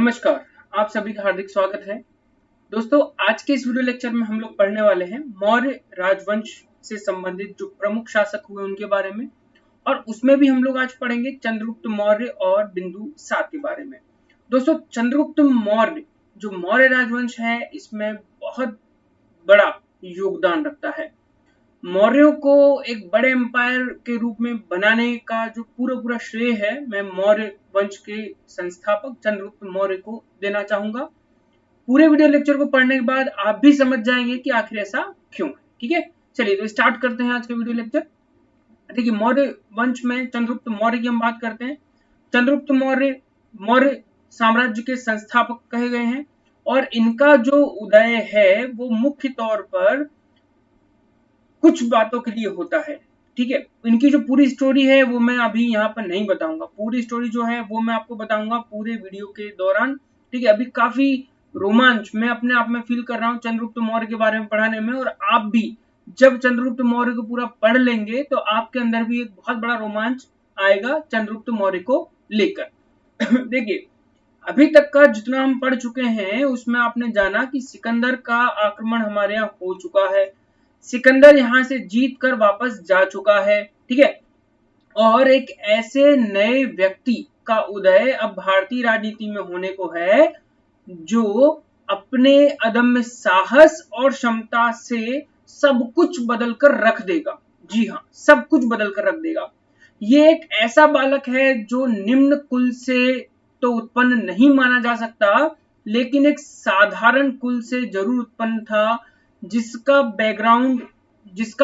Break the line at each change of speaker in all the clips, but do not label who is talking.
नमस्कार, आप सभी का हार्दिक स्वागत है। दोस्तों, आज के इस वीडियो लेक्चर में हम लोग पढ़ने वाले हैं मौर्य राजवंश से संबंधित जो प्रमुख शासक हुए उनके बारे में, और उसमें भी हम लोग आज पढ़ेंगे चंद्रगुप्त मौर्य और बिंदुसार के बारे में। दोस्तों, चंद्रगुप्त मौर्य जो मौर्य राजवंश है, इसमें बहुत बड़ा योगदान रखता है। मौर्यों को एक बड़े एम्पायर के रूप में बनाने का जो पूरा श्रेय है, मैं मौर्य वंश के संस्थापक चंद्रगुप्त मौर्य को देना चाहूंगा। पूरे वीडियो लेक्चर को पढ़ने के बाद आप भी समझ जाएंगे कि आखिर ऐसा क्यों है। ठीक है, चलिए तो स्टार्ट करते हैं आज का वीडियो लेक्चर। देखिए, मौर्य वंश में चंद्रगुप्त मौर्य की हम बात करते हैं। चंद्रगुप्त मौर्य मौर्य साम्राज्य के संस्थापक कहे गए हैं, और इनका जो उदय है वो मुख्य तौर पर कुछ बातों के लिए होता है। ठीक है, इनकी जो पूरी स्टोरी है वो मैं अभी यहाँ पर नहीं बताऊंगा। पूरी स्टोरी जो है वो मैं आपको बताऊंगा पूरे वीडियो के दौरान। ठीक है, अभी काफी रोमांच मैं अपने आप में फील कर रहा हूँ चंद्रगुप्त मौर्य के बारे में पढ़ाने में, और आप भी जब चंद्रगुप्त मौर्य को पूरा पढ़ लेंगे तो आपके अंदर भी एक बहुत बड़ा रोमांच आएगा चंद्रगुप्त मौर्य को लेकर। देखिए, अभी तक का जितना हम पढ़ चुके हैं उसमें आपने जाना कि सिकंदर का आक्रमण हमारे यहाँ हो चुका है। सिकंदर यहाँ से जीत कर वापस जा चुका है। ठीक है, और एक ऐसे नए व्यक्ति का उदय अब भारतीय राजनीति में होने को है जो अपने अदम्य साहस और क्षमता से सब कुछ बदल कर रख देगा। जी हाँ, सब कुछ बदल कर रख देगा। ये एक ऐसा बालक है जो निम्न कुल से तो उत्पन्न नहीं माना जा सकता, लेकिन एक साधारण कुल से जरूर उत्पन्न था, जिसका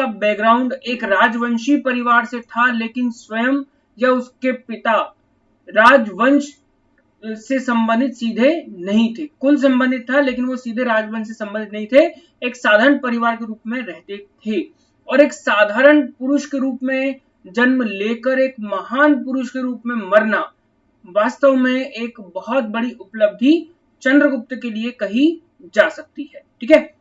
बैकग्राउंड एक राजवंशी परिवार से था, लेकिन स्वयं या उसके पिता राजवंश से संबंधित सीधे नहीं थे। कुल संबंधित था लेकिन वो सीधे राजवंश से संबंधित नहीं थे। एक साधारण परिवार के रूप में रहते थे, और एक साधारण पुरुष के रूप में जन्म लेकर एक महान पुरुष के रूप में मरना वास्तव में एक बहुत बड़ी उपलब्धि चंद्रगुप्त के लिए कही जा सकती है। ठीक है,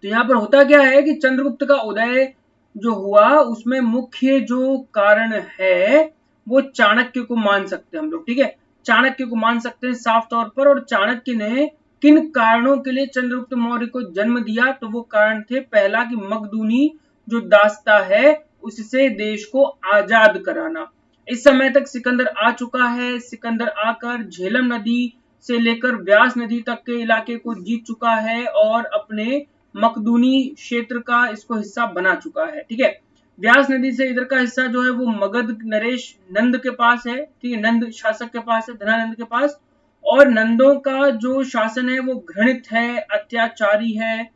तो यहाँ पर होता क्या है कि चंद्रगुप्त का उदय जो हुआ उसमें मुख्य जो कारण है वो चाणक्य को मान सकते हैं हम लोग। ठीक है, चाणक्य को मान सकते हैं साफ तौर पर। और चाणक्य ने किन कारणों के लिए चंद्रगुप्त मौर्य को जन्म दिया, तो वो कारण थे, पहला कि मकदूनी जो दास्ता है उससे देश को आजाद कराना। इस समय तक सिकंदर आ चुका है। सिकंदर आकर झेलम नदी से लेकर व्यास नदी तक के इलाके को जीत चुका है और अपने मकदूनी क्षेत्र का इसको हिस्सा बना चुका है। ठीक है, व्यास नदी से इधर का हिस्सा जो है वो मगध नरेश नंद के पास है। ठीक है, नंद शासक के पास है, धनानंद के पास। और नंदों का जो शासन है वो घृणित है, अत्याचारी है।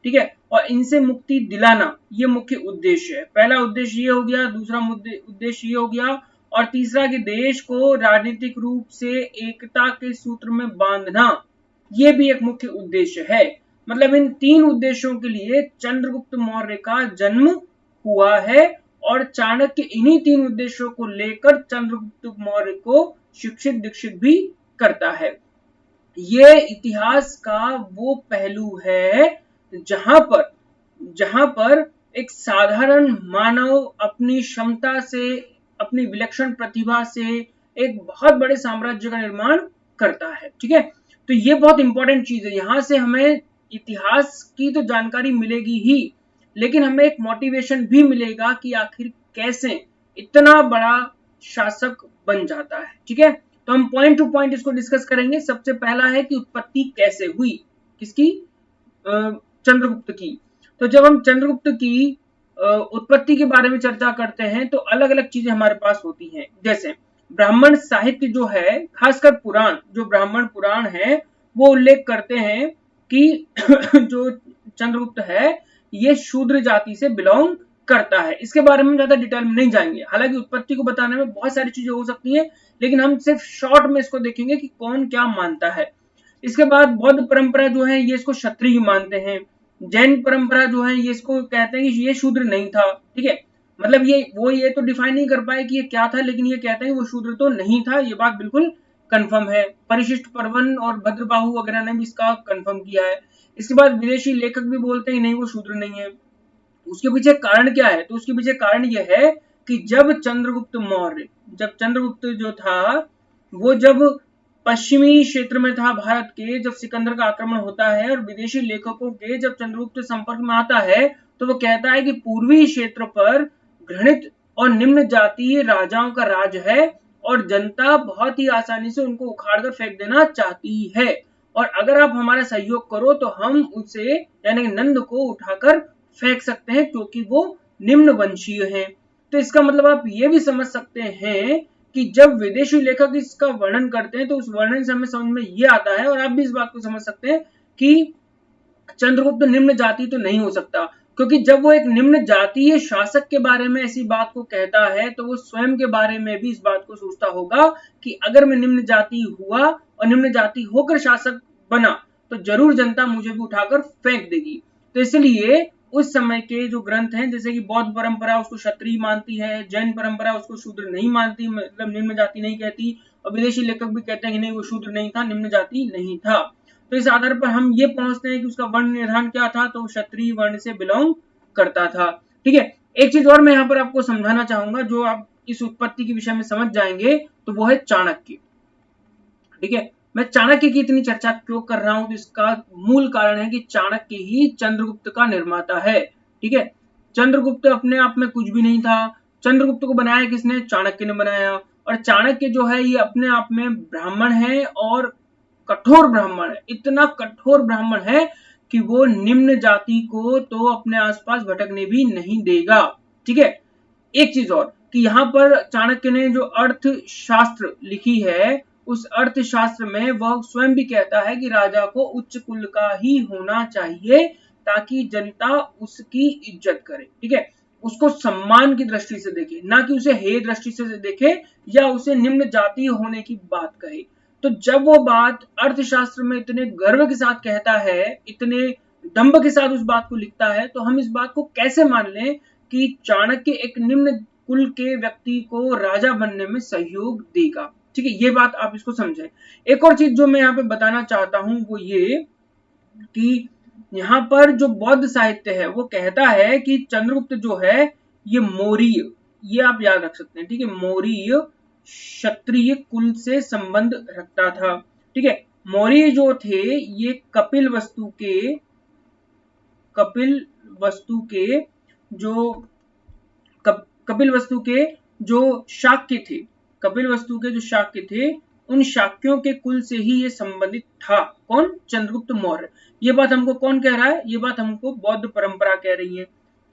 ठीक है, और इनसे मुक्ति दिलाना ये मुख्य उद्देश्य है। पहला उद्देश्य ये हो गया, दूसरा उद्देश्य ये हो गया, और तीसरा कि देश को राजनीतिक रूप से एकता के सूत्र में बांधना, ये भी एक मुख्य उद्देश्य है। मतलब इन तीन उद्देश्यों के लिए चंद्रगुप्त मौर्य का जन्म हुआ है, और चाणक्य इन्हीं तीन उद्देश्यों को लेकर चंद्रगुप्त मौर्य को शिक्षित दीक्षित भी करता है। ये इतिहास का वो पहलू है जहां पर एक साधारण मानव अपनी क्षमता से, अपनी विलक्षण प्रतिभा से एक बहुत बड़े साम्राज्य का निर्माण करता है। ठीक है, तो ये बहुत इंपॉर्टेंट चीज है। यहां से हमें इतिहास की तो जानकारी मिलेगी ही, लेकिन हमें एक मोटिवेशन भी मिलेगा कि आखिर कैसे इतना बड़ा शासक बन जाता है। ठीक है, तो हम पॉइंट टू पॉइंट इसको डिस्कस करेंगे। सबसे पहला है कि उत्पत्ति कैसे हुई, किसकी, चंद्रगुप्त की। तो जब हम चंद्रगुप्त की उत्पत्ति के बारे में चर्चा करते हैं तो अलग अलग चीजें हमारे पास होती हैं। जैसे ब्राह्मण साहित्य जो है, खासकर पुराण, जो ब्राह्मण पुराण है, वो उल्लेख करते हैं कि जो चंद्रगुप्त है ये शूद्र जाति से बिलोंग करता है। इसके बारे में ज्यादा डिटेल में नहीं जाएंगे, हालांकि उत्पत्ति को बताने में बहुत सारी चीजें हो सकती हैं, लेकिन हम सिर्फ शॉर्ट में इसको देखेंगे कि कौन क्या मानता है। इसके बाद बौद्ध परंपरा जो है ये इसको क्षत्रिय मानते हैं। जैन परंपरा जो है ये इसको कहते हैं कि ये शूद्र नहीं था। ठीक है, मतलब ये तो डिफाइन नहीं कर पाए कि ये क्या था, लेकिन ये कहते हैं कि वो शूद्र तो नहीं था। ये बात बिल्कुल कंफर्म है। परिशिष्ट पर्वन और भद्रबाहु वगैरह ने भी इसका कंफर्म किया है। इसके बाद विदेशी लेखक भी बोलते हैं नहीं वो शूद्र नहीं है। उसके पीछे कारण क्या है, तो उसके पीछे कारण यह है कि जब चंद्रगुप्त जो था वो जब पश्चिमी क्षेत्र में था भारत के, जब सिकंदर का आक्रमण होता है और विदेशी लेखकों के जब चंद्रगुप्त संपर्क में आता है तो वो कहता है कि पूर्वी क्षेत्र पर घृणित और निम्न जातीय राजाओं का राज है और जनता बहुत ही आसानी से उनको उखाड़कर फेंक देना चाहती है, और अगर आप हमारा सहयोग करो तो हम उसे यानी नंद को उठाकर फेंक सकते हैं क्योंकि वो निम्न वंशीय हैं। तो इसका मतलब आप ये भी समझ सकते हैं कि जब विदेशी लेखक इसका वर्णन करते हैं तो उस वर्णन से हमें समझ में ये आता है, और आप भी इस बात को समझ सकते हैं कि चंद्रगुप्त निम्न जाति तो नहीं हो सकता, क्योंकि जब वो एक निम्न जातीय शासक के बारे में ऐसी बात को कहता है तो वो स्वयं के बारे में भी इस बात को सोचता होगा कि अगर मैं निम्न जाति हुआ और निम्न जाति होकर शासक बना तो जरूर जनता मुझे भी उठाकर फेंक देगी। तो इसलिए उस समय के जो ग्रंथ हैं, जैसे कि बौद्ध परंपरा उसको क्षत्रिय मानती है, जैन परंपरा उसको शूद्र नहीं मानती, मतलब निम्न जाति नहीं कहती, और विदेशी लेखक भी कहते हैं कि नहीं वो शूद्र नहीं था, निम्न जाति नहीं था। तो इस आधार पर हम ये पहुंचते हैं कि उसका वर्ण निर्धारण क्या था, तो क्षत्रिय वर्ण से बिलोंग करता था। ठीक है, एक चीज और मैं यहाँ पर आपको समझाना चाहूंगा, जो आप इस उत्पत्ति के विषय में समझ जाएंगे, तो वो है चाणक्य। ठीक है, मैं चाणक्य की इतनी चर्चा क्यों कर रहा हूं, तो इसका मूल कारण है कि चाणक्य ही चंद्रगुप्त का निर्माता है। ठीक है, चंद्रगुप्त अपने आप में कुछ भी नहीं था, चंद्रगुप्त को बनाया किसने, चाणक्य ने बनाया, और चाणक्य जो है ये अपने आप में ब्राह्मण है और कठोर ब्राह्मण है, इतना कठोर ब्राह्मण है कि वो निम्न जाति को तो अपने आसपास भटकने भी नहीं देगा। ठीक है, एक चीज और कि यहाँ पर चाणक्य ने जो अर्थशास्त्र लिखी है, उस अर्थशास्त्र में वह स्वयं भी कहता है कि राजा को उच्च कुल का ही होना चाहिए ताकि जनता उसकी इज्जत करे। ठीक है, उसको सम्मान की दृष्टि से देखे, ना कि उसे हेय दृष्टि से देखे या उसे निम्न जातीय होने की बात कहे। तो जब वो बात अर्थशास्त्र में इतने गर्व के साथ कहता है, इतने दंभ के साथ उस बात को लिखता है, तो हम इस बात को कैसे मान लें कि चाणक्य एक निम्न कुल के व्यक्ति को राजा बनने में सहयोग देगा। ठीक है, ये बात आप इसको समझें। एक और चीज जो मैं यहाँ पे बताना चाहता हूं वो ये कि यहाँ पर जो बौद्ध साहित्य है वो कहता है कि चंद्रगुप्त जो है ये मौर्य, ये आप याद रख सकते हैं। ठीक है, मौर्य क्षत्रिय कुल से संबंध रखता था। ठीक है, मौर्य जो थे ये कपिल वस्तु के जो शाक्य थे, कपिल वस्तु के जो शाक्य थे, उन शाक्यों के कुल से ही ये संबंधित था। कौन, चंद्रगुप्त मौर्य। ये बात हमको कौन कह रहा है, ये बात हमको बौद्ध परंपरा कह रही है।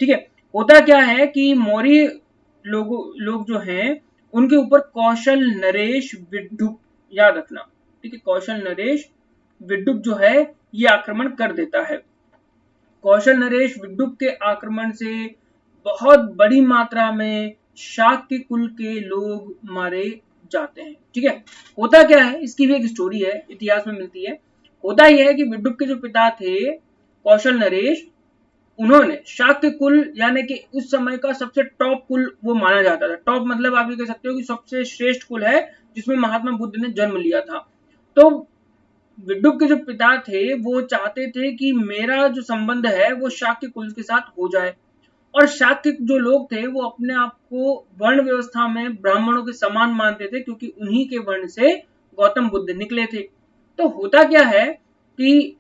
ठीक है, होता क्या है कि मौर्य लोग जो हैं उनके ऊपर कौशल नरेश विद्युप, याद रखना। ठीक है, कौशल नरेश विद्युप जो है ये आक्रमण कर देता है। कौशल नरेश विद्युप के आक्रमण से बहुत बड़ी मात्रा में शाक्य कुल के लोग मारे जाते हैं। ठीक है, होता क्या है, इसकी भी एक स्टोरी है, इतिहास में मिलती है। होता यह है कि विद्युप के जो पिता थे कौशल नरेश, उन्होंने शाक्य कुल यानी कि उस समय का सबसे टॉप कुल वो माना जाता था। टॉप मतलब आप ये कह सकते हो कि सबसे श्रेष्ठ कुल है जिसमें महात्मा बुद्ध ने जन्म लिया था। तो विद्युप के जो पिता थे वो चाहते थे कि मेरा जो संबंध है वो शाक्य कुल के साथ हो जाए, और शाक्य जो लोग थे वो अपने आप को वर्ण व्यवस्था में ब्राह्मणों के समान मानते थे क्योंकि उन्हीं के वर्ण से गौतम बुद्ध निकले थे। तो होता क्या है कि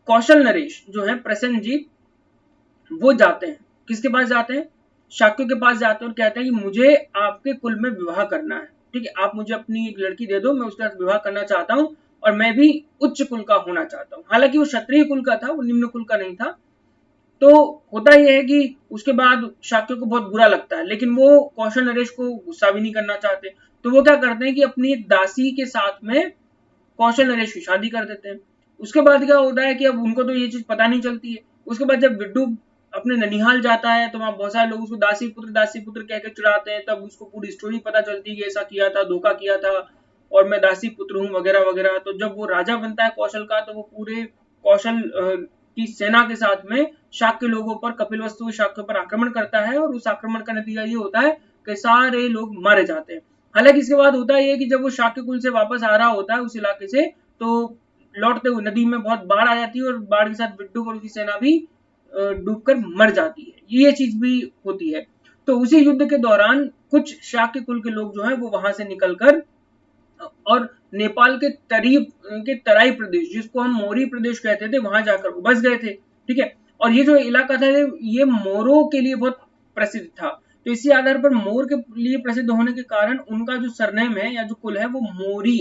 कौशल नरेश जो है प्रसेनजीत, वो जाते हैं, किसके पास जाते हैं, शाक्यों के पास जाते हैं और कहते हैं कि मुझे आपके कुल में विवाह करना है। ठीक है, आप मुझे अपनी एक लड़की दे दो, मैं उसके साथ विवाह करना चाहता हूँ और मैं भी उच्च कुल का होना चाहता हूँ। हालांकि वो क्षत्रिय कुल का था, वो निम्न कुल का नहीं था। तो होता यह है कि उसके बाद शाक्यों को बहुत बुरा लगता है, लेकिन वो कौशल नरेश को गुस्सा भी नहीं करना चाहते। तो वो क्या करते हैं कि अपनी एक दासी के साथ में कौशल नरेश की शादी कर देते हैं। उसके बाद क्या होता है कि अब उनको तो ये चीज पता नहीं चलती है। उसके बाद जब विद्युप अपने ननिहाल जाता है तो वहां बहुत सारे लोग उसको दासी पुत्र कहकर चिढ़ाते हैं, तब उसको पूरी स्टोरी पता चलती है कि ऐसा किया था, धोखा किया था और मैं दासी पुत्र हूँ वगैरह वगैरह। तो जब वो राजा बनता है कौशल का, तो वो पूरे कौशल की सेना के साथ में शाक्य लोगों पर, कपिलवस्तु के शाक्यों पर आक्रमण करता है, और उस आक्रमण का नतीजा ये होता है कि सारे लोग मारे जाते हैं। हालांकि इसके बाद होता है कि जब वो शाक्य कुल से वापस आ रहा होता है उस इलाके से, तो लौटते हुए नदी में बहुत बाढ़ आ जाती है और बाढ़ के साथ विद्युप और उसकी सेना भी डूबकर मर जाती है। ये चीज भी होती है। तो उसी युद्ध के दौरान कुछ शाक्य कुल के लोग जो है वो वहां से निकलकर और नेपाल के तराई प्रदेश, जिसको हम मोरी प्रदेश कहते थे, वहां जाकर बस गए थे। ठीक है, और ये जो इलाका था ये मोरों के लिए बहुत प्रसिद्ध था। तो इसी आधार पर मोर के लिए प्रसिद्ध होने के कारण उनका जो सरनेम है या जो कुल है वो मोरी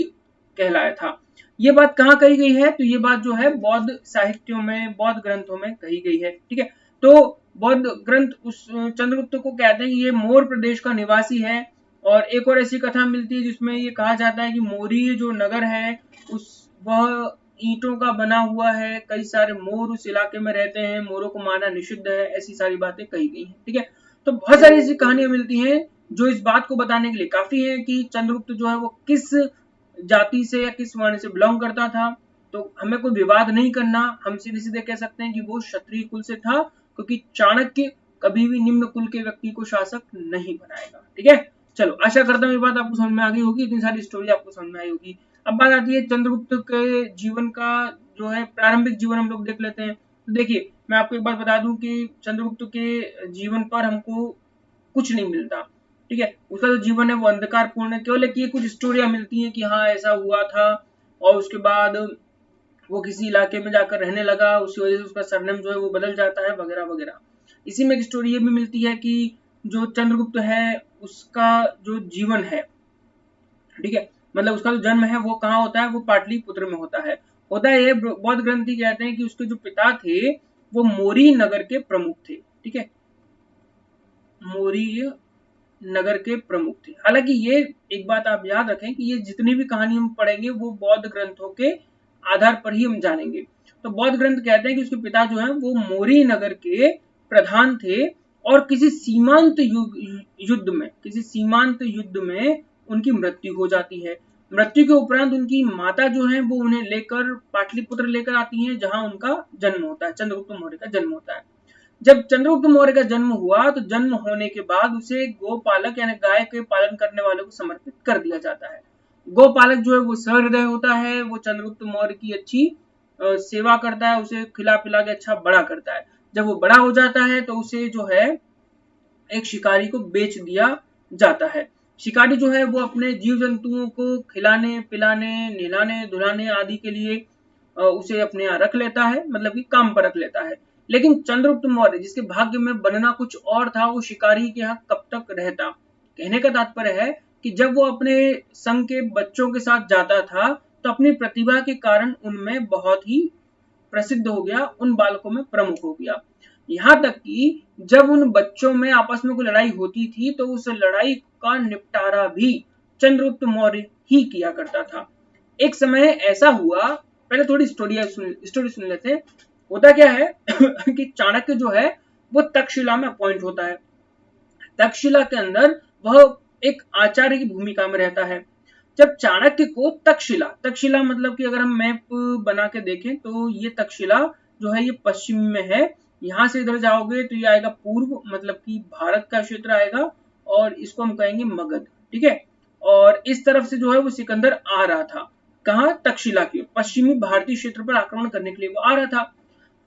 कहलाया था। ये बात कहाँ कही गई है? तो ये बात जो है बौद्ध साहित्यों में, बौद्ध ग्रंथों में कही गई है। ठीक है, तो बौद्ध ग्रंथ उस चंद्रगुप्त को कहते हैं कि ये मोर प्रदेश का निवासी है। और एक और ऐसी कथा मिलती है जिसमें ये कहा जाता है कि मोरी जो नगर है उस वह ईंटों का बना हुआ है, कई सारे मोर उस इलाके में रहते हैं, मोरों को मारना निषिद्ध है, ऐसी सारी बातें कही गई हैं। ठीक है, तो बहुत सारी ऐसी कहानियां मिलती हैं जो इस बात को बताने के लिए काफी है कि चंद्रगुप्त जो है वो किस जाति से या किस वर्ण से बिलोंग करता था। तो हमें कोई विवाद नहीं करना, हम सीधे सीधे कह सकते हैं कि वो क्षत्रिय कुल से था, क्योंकि चाणक्य कभी भी निम्न कुल के व्यक्ति को शासक नहीं बनाएगा। ठीक है, चलो आशा करता हूँ ये बात आपको समझ में आ गई होगी, इतनी सारी स्टोरी आपको समझ में आई होगी। अब बात आती है चंद्रगुप्त के जीवन का, जो है प्रारंभिक जीवन हम लोग देख लेते हैं। तो देखिए, मैं आपको एक बात बता दूं कि चंद्रगुप्त के जीवन पर हमको कुछ नहीं मिलता। ठीक है, उसका जो जीवन है वो अंधकारपूर्ण है, केवल एक ये कुछ स्टोरियां मिलती हैं कि हाँ ऐसा हुआ था, और उसके बाद वो किसी इलाके में जाकर रहने लगा, उसकी वजह से उसका सरनेम जो है वो बदल जाता है, वगैरह वगैरह। इसी में एक स्टोरी ये भी मिलती है कि जो चंद्रगुप्त है उसका जो जीवन है, ठीक है, मतलब उसका जो जन्म है वो कहाँ होता है, वो पाटलिपुत्र में होता है। ये बौद्ध ग्रंथी कहते हैं कि उसके जो पिता थे वो मोरी नगर के प्रमुख थे। ठीक है, मोरी नगर के प्रमुख थे। हालांकि ये एक बात आप याद रखें कि ये जितनी भी कहानी हम पढ़ेंगे वो बौद्ध ग्रंथों के आधार पर ही हम जानेंगे। तो बौद्ध ग्रंथ कहते हैं कि उसके पिता जो है वो मोरी नगर के प्रधान थे, और किसी सीमांत युद्ध में उनकी मृत्यु हो जाती है। मृत्यु के उपरांत उनकी माता जो है वो उन्हें लेकर पाटलिपुत्र लेकर आती हैं, जहां उनका जन्म होता है, चंद्रगुप्त मौर्य का जन्म होता है। जब चंद्रगुप्त मौर्य का जन्म हुआ तो जन्म होने के बाद उसे गोपालक यानी गाय के पालन करने वालों को समर्पित कर दिया जाता है। गोपालक जो है वो सहृदय होता है, वो चंद्रगुप्त मौर्य की अच्छी सेवा करता है, उसे खिला पिला के अच्छा बड़ा करता है। जब वो बड़ा हो जाता है तो उसे जो है एक शिकारी को बेच दिया जाता है। शिकारी जो है वो अपने जीव जंतुओं को खिलाने पिलाने नहलाने धुलाने आदि के लिए उसे अपने यहाँ रख लेता है, मतलब कि काम पर रख लेता है। लेकिन चंद्रगुप्त मौर्य जिसके भाग्य में बनना कुछ और था, वो शिकारी के यहाँ कब तक रहता। कहने का तात्पर्य है कि जब वो अपने संग के बच्चों के साथ जाता था तो अपनी प्रतिभा के कारण उनमें बहुत ही प्रसिद्ध हो गया, उन बालकों में प्रमुख हो गया। यहाँ तक कि जब उन बच्चों में आपस में कोई लड़ाई होती थी तो उस लड़ाई का निपटारा भी चंद्रगुप्त मौर्य ही किया करता था। एक समय ऐसा हुआ, पहले थोड़ी स्टोरी सुन लेते हैं। होता क्या है कि चाणक्य जो है वो तक्षशिला में अपॉइंट होता है। तक्षशिला के अंदर वह एक आचार्य की भूमिका में रहता है। जब चाणक्य को तक्षशिला मतलब कि अगर हम मैप बना के देखें तो ये तक्षशिला जो है ये पश्चिम में है। यहां से इधर जाओगे तो ये आएगा पूर्व, मतलब कि भारत का क्षेत्र आएगा, और इसको हम कहेंगे मगध। ठीक है, और इस तरफ से जो है वो सिकंदर आ रहा था, कहाँ, तक्षशिला की पश्चिमी भारतीय क्षेत्र पर आक्रमण करने के लिए वो आ रहा था।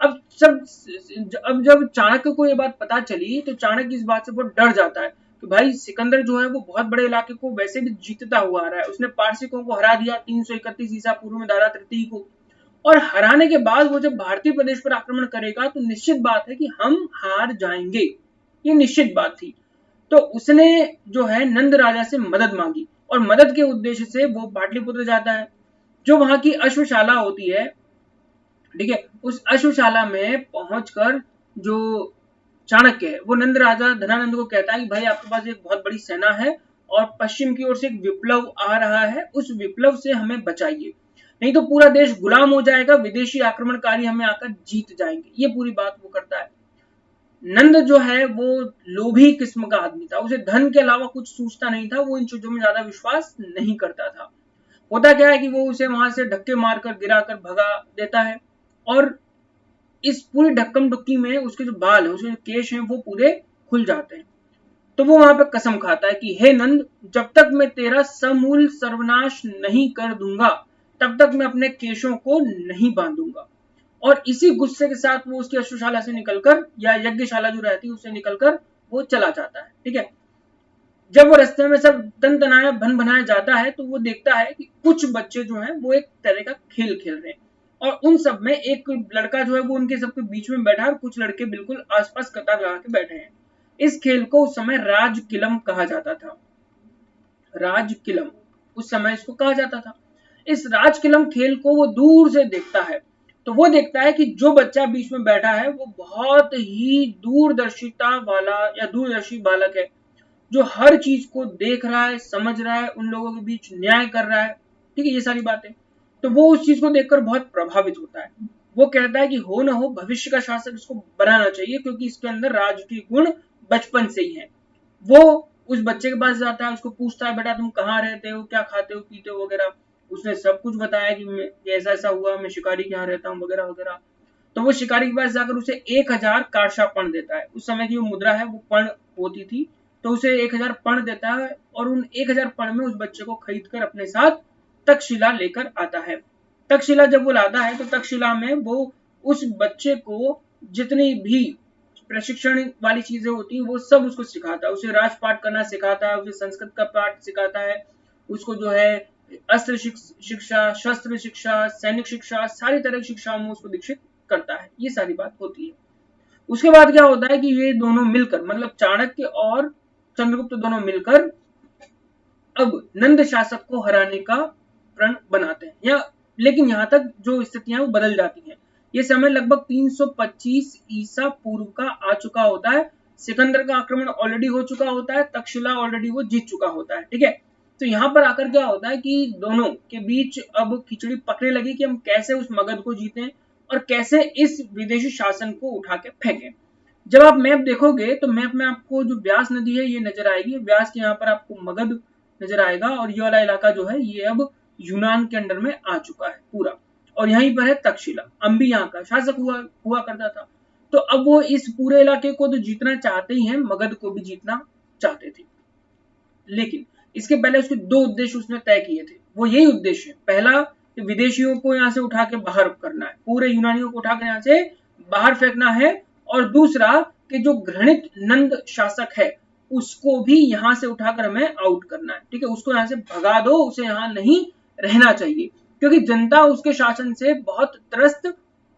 अब जब चाणक्य को ये बात पता चली तो चाणक्य इस बात से बहुत डर जाता है कि भाई सिकंदर जो है वो बहुत बड़े इलाके को वैसे भी जीतता हुआ आ रहा है। उसने पारसिकों को हरा दिया 331 ईसा पूर्व में दारा तृतीय को, और हराने के बाद वो जब भारतीय प्रदेश पर आक्रमण करेगा तो निश्चित बात है कि हम हार जाएंगे, ये निश्चित बात थी। तो उसने जो है नंद राजा से मदद मांगी, और मदद के उद्देश्य से वो पाटलिपुत्र जाता है। जो वहां की अश्वशाला होती है, ठीक है, उस अश्वशाला में पहुंचकर जो चाणक्य है वो नंद राजा धनानंद को कहता है कि भाई आपके पास एक बहुत बड़ी सेना है और पश्चिम की ओर से एक विप्लव आ रहा है, उस विप्लव से हमें बचाइए, नहीं तो पूरा देश गुलाम हो जाएगा, विदेशी आक्रमणकारी हमें आकर जीत जाएंगे। ये पूरी बात वो करता है। नंद जो है वो लोभी किस्म का आदमी था, उसे धन के अलावा कुछ सूझता नहीं था, वो इन चीजों में ज्यादा विश्वास नहीं करता था। होता क्या है कि वो उसे वहां से धक्के मारकर गिराकर भगा देता है, और इस पूरी ढक्कम डुक्की में उसके जो बाल है, उसके जो केश हैं वो पूरे खुल जाते हैं। तो वो वहां पे कसम खाता है कि हे नंद, जब तक मैं तेरा समूल सर्वनाश नहीं कर दूंगा तब तक मैं अपने केशों को नहीं बांधूंगा। और इसी गुस्से के साथ वो उसकी अश्वशाला से निकलकर, या यज्ञशाला जो रहती है उससे निकलकर वो चला जाता है। ठीक है, जब वो रास्ते में सब तन तनाया भन भनाया जाता है तो वो देखता है कि कुछ बच्चे जो हैं वो एक तरह का खेल खेल रहे हैं, और उन सब में एक लड़का जो है वो उनके सबके बीच में बैठा है और कुछ लड़के बिल्कुल आसपास कतार लगा के बैठे हैं। इस खेल को उस समय राज किलम कहा जाता था। राज किलम उस समय इसको कहा जाता था। इस राज किलम खेल को वो दूर से देखता है, तो वो देखता है कि जो बच्चा बीच में बैठा है वो बहुत ही दूरदर्शिता वाला या दूरदर्शी बालक है, जो हर चीज को देख रहा है, समझ रहा है, उन लोगों के बीच न्याय कर रहा है। ठीक है, ये सारी बातें। तो वो उस चीज को देखकर बहुत प्रभावित होता है। वो कहता है कि हो ना हो भविष्य का शासक इसको बनाना चाहिए, क्योंकि इसके अंदर राजकीय गुण बचपन से ही है। वो उस बच्चे के पास जाता है, उसको पूछता है बेटा तुम कहाँ रहते हो, क्या खाते हो पीते हो वगैरह। उसने सब कुछ बताया कि ऐसा ऐसा हुआ, मैं शिकारी के यहाँ रहता हूँ वगैरह वगैरह। तो वो शिकारी के पास जाकर उसे 1000 कार्षा पर्ण देता है। उस समय की जो मुद्रा है वो पर्ण होती थी, तो उसे 1000 पर्ण देता है, और उन 1000 पर्ण में उस बच्चे को खरीद कर अपने साथ तक्षशिला लेकर आता है। तक्षशिला जब वो लाता है तो तक्षशिला में वो उस बच्चे को जितनी भी प्रशिक्षण वाली चीजें होती हैं वो सब उसको सिखाता है। उसे राजपाट करना सिखाता है, उसे संस्कृत का पाठ सिखाता है, उसको जो है अस्त्र शिक्षा, शस्त्र शिक्षा, सैनिक शिक्षा, सारी तरह की शिक्षाओं में उसको दीक्षित करता है। ये सारी बात होती है। उसके बाद क्या होता है कि ये दोनों मिलकर, मतलब चाणक्य और चंद्रगुप्त दोनों मिलकर अब नंद शासक को हराने का प्रण बनाते हैं। या लेकिन यहाँ तक जो स्थितियां वो बदल जाती हैं। ये समय लगभग 325 ईसा पूर्व का आ चुका होता है। सिकंदर का आक्रमण ऑलरेडी हो चुका होता है, तक्षशिला ऑलरेडी वो जीत चुका होता है। ठीक है, तो यहाँ पर आकर क्या होता है कि दोनों के बीच अब खिचड़ी पकने लगी कि हम कैसे उस मगध को जीतें और कैसे इस विदेशी शासन को उठा के फेंकें। जब आप मैप देखोगे तो मैप में आपको जो व्यास नदी है ये नजर आएगी। व्यास के यहाँ पर आपको मगध नजर आएगा, और ये वाला इलाका जो है ये अब यूनान के अंडर में आ चुका है पूरा। और यहीं पर है तक्षशिला, अम्बी यहाँ का शासक हुआ करता था। तो अब वो इस पूरे इलाके को तो जीतना चाहते ही हैं, मगध को भी जीतना चाहते थे। लेकिन इसके पहले उसके दो उद्देश्य उसने तय किए थे। वो यही उद्देश्य है, पहला कि विदेशियों को यहाँ से उठा के बाहर करना है, पूरे यूनानियों को उठा के यहाँ से बाहर फेंकना है, और दूसरा कि जो घृणित नंद शासक है उसको भी यहाँ से उठाकर हमें आउट करना है। ठीक है, उसको यहाँ से भगा दो, उसे यहाँ नहीं रहना चाहिए, क्योंकि जनता उसके शासन से बहुत त्रस्त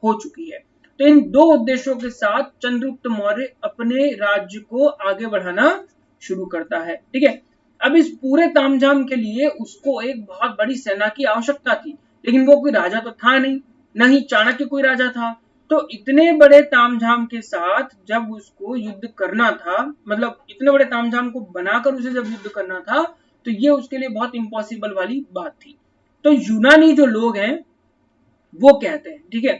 हो चुकी है। तो इन दो उद्देश्यों के साथ चंद्रगुप्त मौर्य अपने राज्य को आगे बढ़ाना शुरू करता है। ठीक है, अब इस पूरे तामझाम के लिए उसको एक बहुत बड़ी सेना की आवश्यकता थी, लेकिन वो कोई राजा तो था नहीं, न ही चाणक्य कोई राजा था। तो इतने बड़े तामझाम के साथ जब उसको युद्ध करना था, मतलब इतने बड़े तामझाम को बनाकर उसे जब युद्ध करना था, तो ये उसके लिए बहुत इम्पॉसिबल वाली बात थी। तो यूनानी जो लोग हैं वो कहते हैं, ठीक है,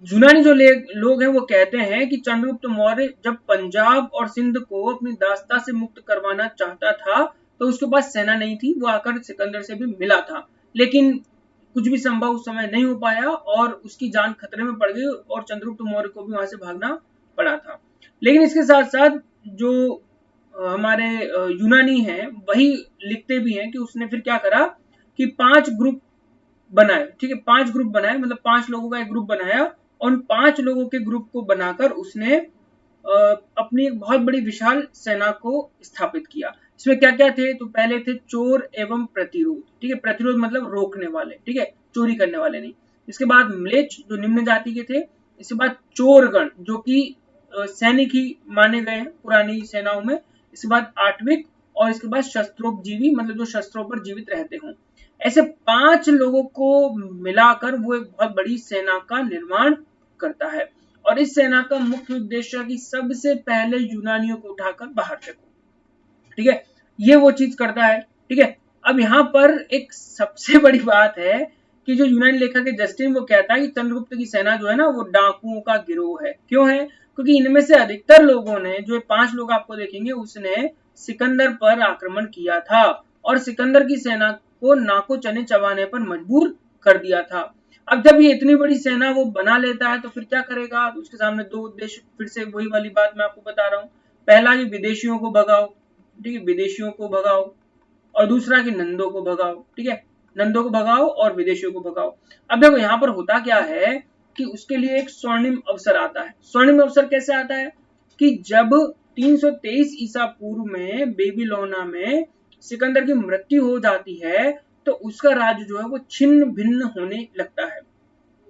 यूनानी जो लोग हैं वो कहते हैं कि चंद्रगुप्त मौर्य जब पंजाब और सिंध को अपनी दासता से मुक्त करवाना चाहता था तो उसके पास सेना नहीं थी। वो आकर सिकंदर से भी मिला था, लेकिन कुछ भी संभव उस समय नहीं हो पाया और उसकी जान खतरे में पड़ गई और चंद्रगुप्त मौर्य को भी वहां से भागना पड़ा था। लेकिन इसके साथ साथ जो हमारे यूनानी हैं वही लिखते भी हैं कि उसने फिर क्या करा कि 5 ग्रुप बनाए। ठीक है, 5 ग्रुप बनाए, मतलब 5 लोगों का एक ग्रुप बनाया, और उन 5 लोगों के ग्रुप को बनाकर उसने अपनी एक बहुत बड़ी विशाल सेना को स्थापित किया। इसमें क्या क्या थे, तो पहले थे चोर एवं प्रतिरोध। ठीक है, प्रतिरोध मतलब रोकने वाले, ठीक है, चोरी करने वाले नहीं। इसके बाद म्लेच्छ जो निम्न जाति के थे। इसके बाद चोरगण जो कि सैनिक ही माने गए हैं पुरानी सेनाओं में। इसके बाद आठविक, और इसके बाद शस्त्रोपजीवी मतलब जो शस्त्रों पर जीवित रहते हों। ऐसे 5 लोगों को मिलाकर वो एक बहुत बड़ी सेना का निर्माण करता है, और इस सेना का मुख्य उद्देश्य है कि सबसे पहले यूनानियों को उठाकर बाहर फेंको। ठीक है, ये वो चीज करता है। ठीक है, अब यहाँ पर एक सबसे बड़ी बात है कि जो यूनानी लेखक है जस्टिन वो कहता है कि चंद्रगुप्त की सेना जो है ना वो डाकुओं का गिरोह है। क्यों है, क्योंकि इनमें से अधिकतर लोगों ने, जो 5 लोग आपको देखेंगे, उसने सिकंदर पर आक्रमण किया था और सिकंदर की सेना को नाको चने चबाने पर मजबूर कर दिया था। अब जब ये इतनी बड़ी सेना वो बना लेता है तो फिर क्या करेगा, तो उसके सामने दो उद्देश्य, फिर से वही वाली बात मैं आपको बता रहा हूँ। पहला कि विदेशियों को भगाओ, ठीक है, विदेशियों को भगाओ, और दूसरा कि नंदों को भगाओ। ठीक है, नंदों को भगाओ और विदेशियों को भगाओ। अब देखो यहाँ पर होता क्या है कि उसके लिए एक स्वर्णिम अवसर आता है। स्वर्णिम अवसर कैसे आता है कि जब 323 ईसा पूर्व में बेबीलोना में सिकंदर की मृत्यु हो जाती है तो उसका राज्य जो है वो छिन्न भिन्न होने लगता है।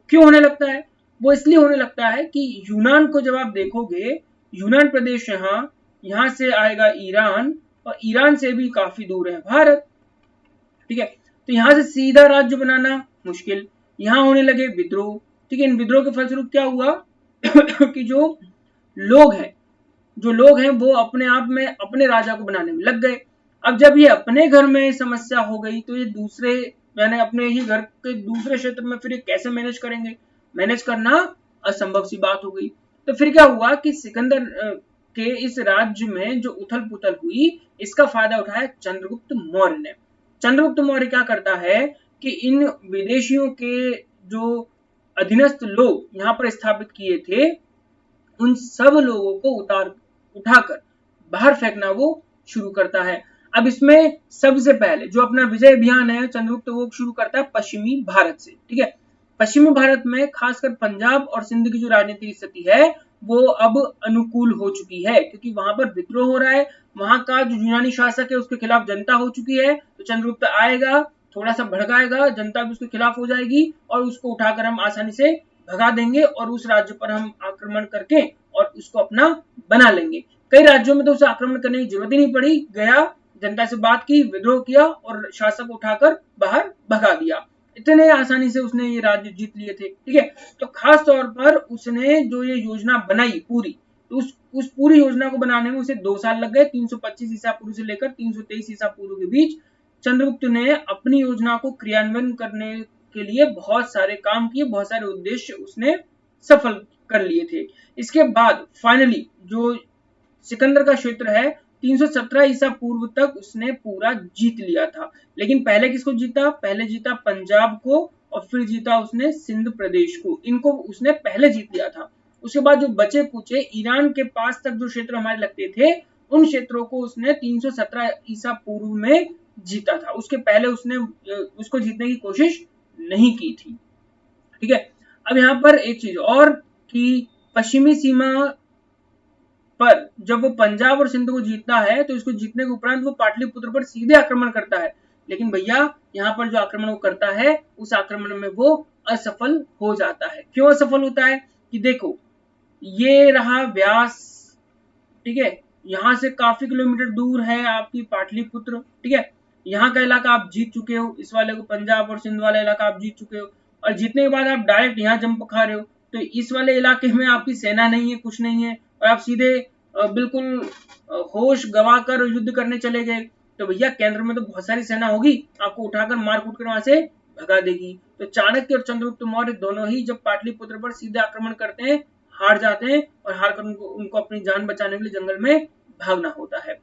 क्यों होने लगता है? वो इसलिए होने लगता है कि यूनान को जब आप देखोगे, यूनान प्रदेश यहाँ से आएगा ईरान, और ईरान से भी काफी दूर है भारत। ठीक है, तो यहाँ से सीधा राज्य बनाना मुश्किल, यहाँ होने लगे विद्रोह। ठीक है, इन विद्रोह के फलस्वरूप क्या हुआ कि जो लोग हैं वो अपने आप में अपने राजा को बनाने में लग गए। अब जब ये अपने घर में समस्या हो गई तो ये दूसरे यानी अपने ही घर के दूसरे क्षेत्र में फिर ये कैसे मैनेज करेंगे? मैनेज करना असंभव सी बात हो गई। तो फिर क्या हुआ कि सिकंदर के इस राज्य में जो उथल पुथल हुई, इसका फायदा उठाया चंद्रगुप्त मौर्य ने। चंद्रगुप्त मौर्य क्या करता है कि इन विदेशियों के जो अधीनस्थ लोग यहाँ पर स्थापित किए थे, उन सब लोगों को उठाकर बाहर फेंकना वो शुरू करता है। अब इसमें सबसे पहले जो अपना विजय अभियान है चंद्रगुप्त वो शुरू करता है पश्चिमी भारत से। ठीक है, पश्चिमी भारत में खासकर पंजाब और सिंध की जो राजनीतिक स्थिति है वो अब अनुकूल हो चुकी है, क्योंकि वहां पर विद्रोह हो रहा है, वहां का जो यूनानी शासक है उसके खिलाफ जनता हो चुकी है। तो चंद्रगुप्त आएगा, थोड़ा सा भड़काएगा, जनता भी उसके खिलाफ हो जाएगी और उसको उठाकर हम आसानी से भगा देंगे और उस राज्य पर हम आक्रमण करके और उसको अपना बना लेंगे। कई राज्यों में तो उसे आक्रमण करने की जरूरत ही नहीं पड़ी, गया, जनता से बात की, विद्रोह किया और शासक उठाकर बाहर भगा दिया। इतने आसानी से उसने ये राज्य जीत लिए थे। ठीक है, तो खास तौर पर उसने जो ये योजना बनाई पूरी, तो उस पूरी योजना को बनाने में उसे 2 साल लग गए। 325 ईसा पूर्व से लेकर 323 ईसा पूर्व के बीच चंद्रगुप्त ने अपनी योजना को क्रियान्वयन करने के लिए बहुत सारे काम किए, बहुत सारे उद्देश्य उसने सफल कर लिए थे। इसके बाद फाइनली जो सिकंदर का क्षेत्र है 317 ईसा पूर्व तक उसने पूरा जीत लिया था। लेकिन पहले किसको जीता? पहले जीता पंजाब को और फिर जीता उसने सिंध प्रदेश को, इनको उसने पहले जीत लिया था। उसके बाद जो बचे कुचे ईरान के पास तक जो क्षेत्र हमारे लगते थे उन क्षेत्रों को उसने 317 ईसा पूर्व में जीता था। उसके पहले उसने उसको जीतने की कोशिश नहीं की थी। ठीक है, अब यहाँ पर एक चीज और कि पश्चिमी सीमा पर जब वो पंजाब और सिंध को जीतता है तो इसको जीतने के उपरांत वो पाटलिपुत्र पर सीधे आक्रमण करता है। लेकिन भैया यहाँ पर जो आक्रमण वो करता है उस आक्रमण में वो असफल हो जाता है। क्यों असफल होता है? कि देखो ये रहा व्यास, ठीक है, यहाँ से काफी किलोमीटर दूर है आपकी पाटलिपुत्र। ठीक है, यहाँ का इलाका आप जीत चुके हो, इस वाले को पंजाब और सिंध वाला इलाका आप जीत चुके हो, और जीतने के बाद आप डायरेक्ट यहाँ जंप खा रहे हो। तो इस वाले इलाके में आपकी सेना नहीं है, कुछ नहीं है, और आप सीधे बिल्कुल होश गवा कर युद्ध करने चले गए। तो भैया केंद्र में तो बहुत सारी सेना होगी, आपको उठाकर मार कूट कर वहां से भगा देगी। तो चाणक्य और चंद्रगुप्त मौर्य दोनों ही जब पाटलिपुत्र पर सीधे आक्रमण करते हैं हार जाते हैं, और हार कर उनको अपनी जान बचाने के लिए जंगल में भागना होता है।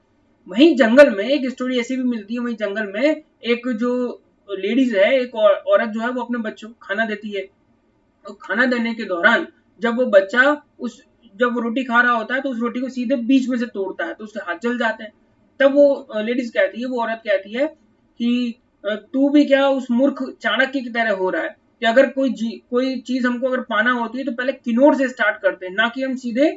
वहीं जंगल में एक स्टोरी ऐसी भी मिलती है, वहीं जंगल में एक जो लेडीज है, एक औरत जो है वो अपने बच्चों को खाना देती है। तो खाना देने के दौरान जब वो बच्चा जब वो रोटी खा रहा होता है तो उस रोटी को सीधे बीच में से तोड़ता है तो उसके हाथ जल जाते हैं। तब वो लेडीज कहती है, वो औरत कहती है कि तू भी क्या उस मूर्ख चाणक्य की तरह हो रहा है कि अगर कोई चीज हमको अगर पाना होती है तो पहले किनोर से स्टार्ट करते हैं, ना कि हम सीधे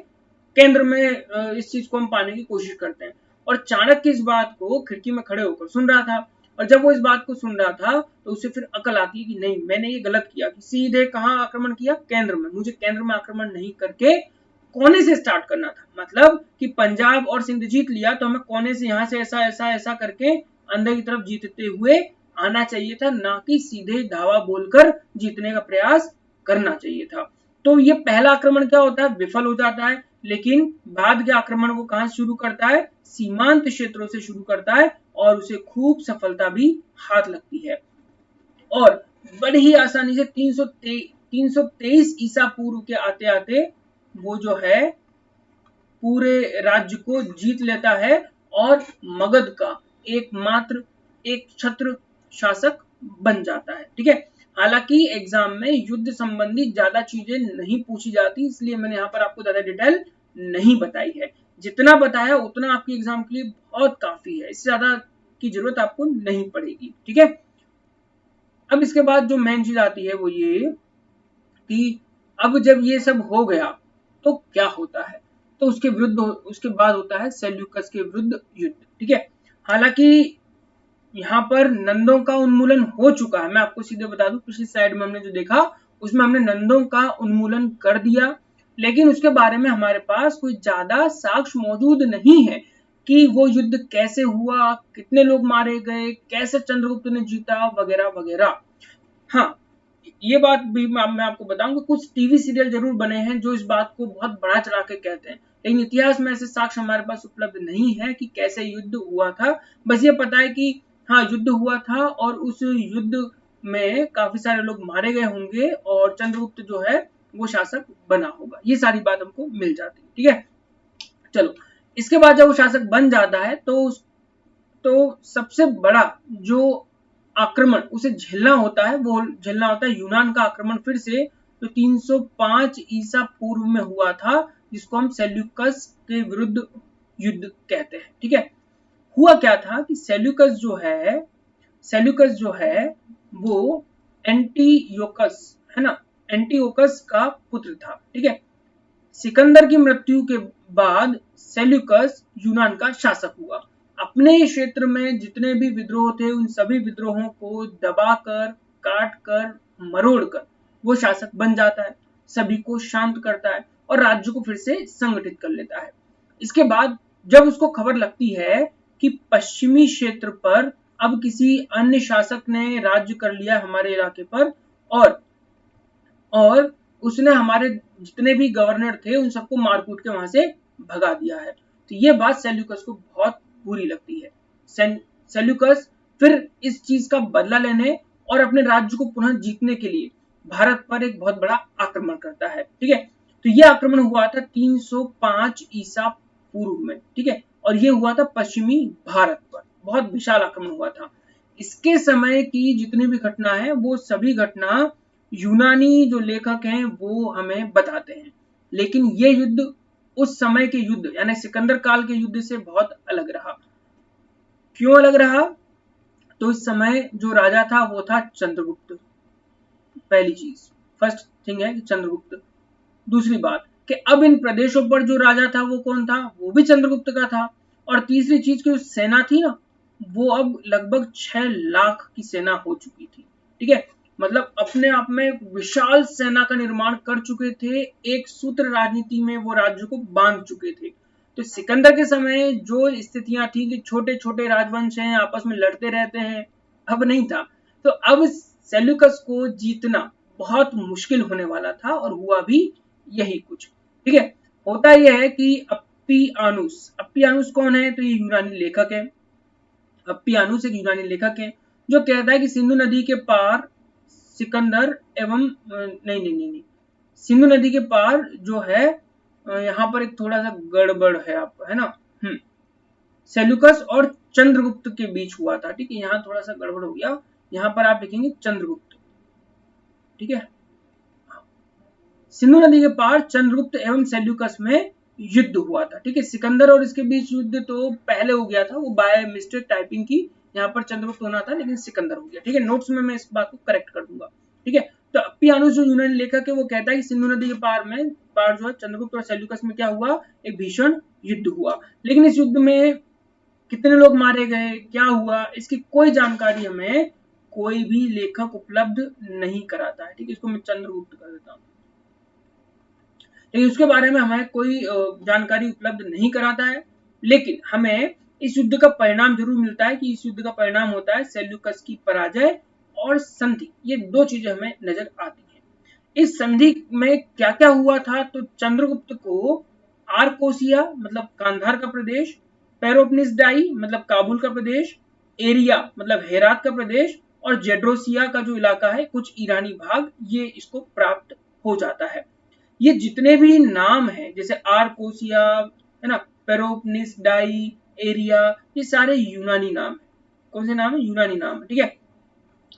केंद्र में इस चीज को हम पाने की कोशिश करते हैं। और चाणक्य इस बात को खिड़की में खड़े होकर सुन रहा था, और जब वो इस बात को सुन रहा था तो उसे फिर अकल आती है कि नहीं, मैंने ये गलत किया कि सीधे कहाँ आक्रमण किया? केंद्र में। मुझे केंद्र में आक्रमण नहीं करके कोने से स्टार्ट करना था। मतलब कि पंजाब और सिंध जीत लिया तो हमें कोने से यहाँ से ऐसा ऐसा ऐसा करके अंदर की तरफ जीतते हुए आना चाहिए था, ना कि सीधे धावा बोलकर जीतने का प्रयास करना चाहिए था। तो ये पहला आक्रमण क्या होता है? विफल हो जाता है। लेकिन बाद के आक्रमण वो कहां शुरू करता है? सीमांत क्षेत्रों से शुरू करता है और उसे खूब सफलता भी हाथ लगती है, और बड़ी ही आसानी से 323 ईसा पूर्व के आते आते वो जो है पूरे राज्य को जीत लेता है और मगध का एकमात्र एक छत्र शासक बन जाता है। ठीक है, हालांकि एग्जाम में युद्ध संबंधी ज्यादा चीजें नहीं पूछी जाती, इसलिए मैंने यहाँ पर आपको ज्यादा डिटेल नहीं बताई है। जितना बताया उतना आपकी एग्जाम के लिए बहुत काफी है, इससे ज्यादा की जरूरत आपको नहीं पड़ेगी। ठीक है, अब इसके बाद जो मेन चीज आती है वो ये कि अब जब ये सब हो गया तो क्या होता है? तो उसके विरुद्ध उसके बाद होता है सेल्यूकस के विरुद्ध युद्ध। ठीक है, हालांकि यहाँ पर नंदों का उन्मूलन हो चुका है। मैं आपको सीधे बता दूं, पिछली स्लाइड में हमने जो देखा उसमें हमने नंदों का उन्मूलन कर दिया, लेकिन उसके बारे में हमारे पास कोई ज्यादा साक्ष्य मौजूद नहीं है कि वो युद्ध कैसे हुआ, कितने लोग मारे गए, कैसे चंद्रगुप्त ने जीता, वगैरह वगैरह। हाँ, ये बात भी मैं आपको बताऊं कि कुछ टीवी सीरियल जरूर बने हैं जो इस बात को बहुत बड़ा चढ़ा के कहते हैं, लेकिन इतिहास में ऐसे साक्ष्य हमारे पास उपलब्ध नहीं है कि कैसे युद्ध हुआ था। बस ये पता है कि हाँ, युद्ध हुआ था और उस युद्ध में काफी सारे लोग मारे गए होंगे और चंद्रगुप्त जो है वो शासक बना होगा। ये सारी बात हमको मिल जाती है। ठीक है, चलो, इसके बाद जब वो शासक बन जाता है तो सबसे बड़ा जो आक्रमण उसे झेलना होता है वो झेलना होता है यूनान का आक्रमण फिर से, जो 305 ईसा पूर्व में हुआ था, जिसको हम सेल्यूकस के विरुद्ध युद्ध कहते हैं। ठीक है, हुआ क्या था कि सेल्यूकस जो है वो एंटीयोकस है ना, एंटीयोकस का पुत्र था। ठीक है, सिकंदर की मृत्यु के बाद सेल्यूकस यूनान का शासक हुआ। अपने क्षेत्र में जितने भी विद्रोह थे उन सभी विद्रोहों को दबाकर, काटकर, मरोड़कर वो शासक बन जाता है, सभी को शांत करता है और राज्य को फिर से संगठित कर लेता है। इसके बाद जब उसको खबर लगती है कि पश्चिमी क्षेत्र पर अब किसी अन्य शासक ने राज्य कर लिया हमारे इलाके पर, और उसने हमारे जितने भी गवर्नर थे उन सबको मारकूट के वहां से भगा दिया है, तो ये बात सेल्यूकस को बहुत बुरी लगती है। सेल्यूकस फिर इस चीज का बदला लेने और अपने राज्य को पुनः जीतने के लिए भारत पर एक बहुत बड़ा आक्रमण करता है। ठीक है, तो ये आक्रमण हुआ था 305 ईसा पूर्व में। ठीक है, और ये हुआ था पश्चिमी भारत पर, बहुत विशाल आक्रमण हुआ था। इसके समय की जितनी भी घटना है वो सभी घटना यूनानी जो लेखक हैं वो हमें बताते हैं, लेकिन ये युद्ध उस समय के युद्ध यानी सिकंदर काल के युद्ध से बहुत अलग रहा। क्यों अलग रहा? तो इस समय जो राजा था वो था चंद्रगुप्त। पहली चीज, फर्स्ट थिंग है कि चंद्रगुप्त। दूसरी बात कि अब इन प्रदेशों पर जो राजा था वो कौन था? वो भी चंद्रगुप्त का था। और तीसरी चीज की सेना थी ना, वो अब लगभग 6 लाख की सेना हो चुकी थी। ठीक है, मतलब अपने आप में विशाल सेना का निर्माण कर चुके थे, एक सूत्र राजनीति में वो राज्य को बांध चुके थे। तो सिकंदर के समय जो स्थितियां थी कि छोटे छोटे राजवंश हैं आपस में लड़ते रहते हैं, अब नहीं था। तो अब सेल्यूकस को जीतना बहुत मुश्किल होने वाला था और हुआ भी यही कुछ। ठीक है, होता यह है कि अप्पियानुस कौन है? तो ये यूनानी लेखक है। अप्पियानुस एक यूनानी लेखक है जो कहता है कि सिंधु नदी के पार सिकंदर एवं नहीं, सिंधु नदी के पार जो है, यहाँ पर एक थोड़ा सा गड़बड़ है आपको, है ना, सेल्यूकस और चंद्रगुप्त के बीच हुआ था। ठीक है, यहाँ थोड़ा सा गड़बड़ हो गया, यहाँ पर आप लिखेंगे चंद्रगुप्त। ठीक है, सिंधु नदी के पार चंद्रगुप्त एवं सेल्यूकस में युद्ध हुआ था। ठीक है, सिकंदर और इसके बीच युद्ध तो पहले हो गया था, वो बाय मिस्टेक टाइपिंग की, यहाँ पर चंद्रगुप्त होना था लेकिन सिकंदर हो गया। ठीक है, नोट्स में मैं इस बात को करेक्ट कर दूंगा। ठीक है, तो अप्पियानुस जो यूनानी लेखक है वो कहता है कि सिंधु नदी के पार जो है चंद्रगुप्त और सेल्यूकस में क्या हुआ, एक भीषण युद्ध हुआ। लेकिन इस युद्ध में कितने लोग मारे गए, क्या हुआ, इसकी कोई जानकारी हमें कोई भी लेखक उपलब्ध नहीं कराता है। ठीक है, इसको मैं चंद्रगुप्त कर देता हूँ, लेकिन उसके बारे में हमें कोई जानकारी उपलब्ध नहीं कराता है। लेकिन हमें इस युद्ध का परिणाम जरूर मिलता है कि इस युद्ध का परिणाम होता है सेल्यूकस की पराजय और संधि। ये दो चीजें हमें नजर आती हैं। इस संधि में क्या क्या हुआ था? तो चंद्रगुप्त को आरकोसिया मतलब कांधार का प्रदेश, पेरोपनिसडाई मतलब काबुल का प्रदेश, एरिया मतलब हेरात का प्रदेश और जेड्रोसिया का जो इलाका है, कुछ ईरानी भाग, ये इसको प्राप्त हो जाता है। ये जितने भी नाम हैं जैसे आरकोसिया, है ना, पेरोपनिसडाई, एरिया, ये सारे यूनानी नाम है। कौन से नाम है? यूनानी नाम है। ठीक है,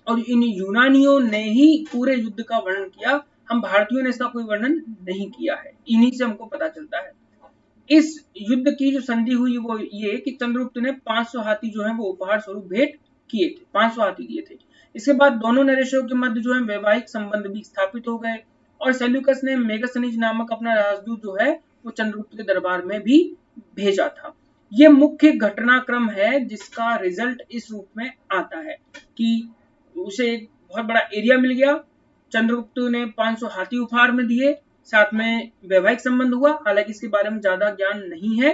और इन यूनानियों ने ही पूरे युद्ध का वर्णन किया, हम भारतीयों ने इसका कोई वर्णन नहीं किया है, इन्हीं से हमको पता चलता है। इस युद्ध की जो संधि हुई वो ये कि चंद्रगुप्त ने 500 हाथी जो है वो उपहार स्वरूप भेंट किए थे, 500 हाथी दिए थे। इसके बाद दोनों नरेशों के मध्य जो है वैवाहिक संबंध भी स्थापित हो गए और सेल्यूकस ने मेगासनीज नामक अपना राजदूत जो है वो चंद्रगुप्त के दरबार में भी भेजा था। ये मुख्य घटनाक्रम है जिसका रिजल्ट इस रूप में आता है कि उसे एक बहुत बड़ा एरिया मिल गया, चंद्रगुप्त ने 500 हाथी उपहार में दिए, साथ में वैवाहिक संबंध हुआ, हालांकि इसके बारे में ज्यादा ज्ञान नहीं है।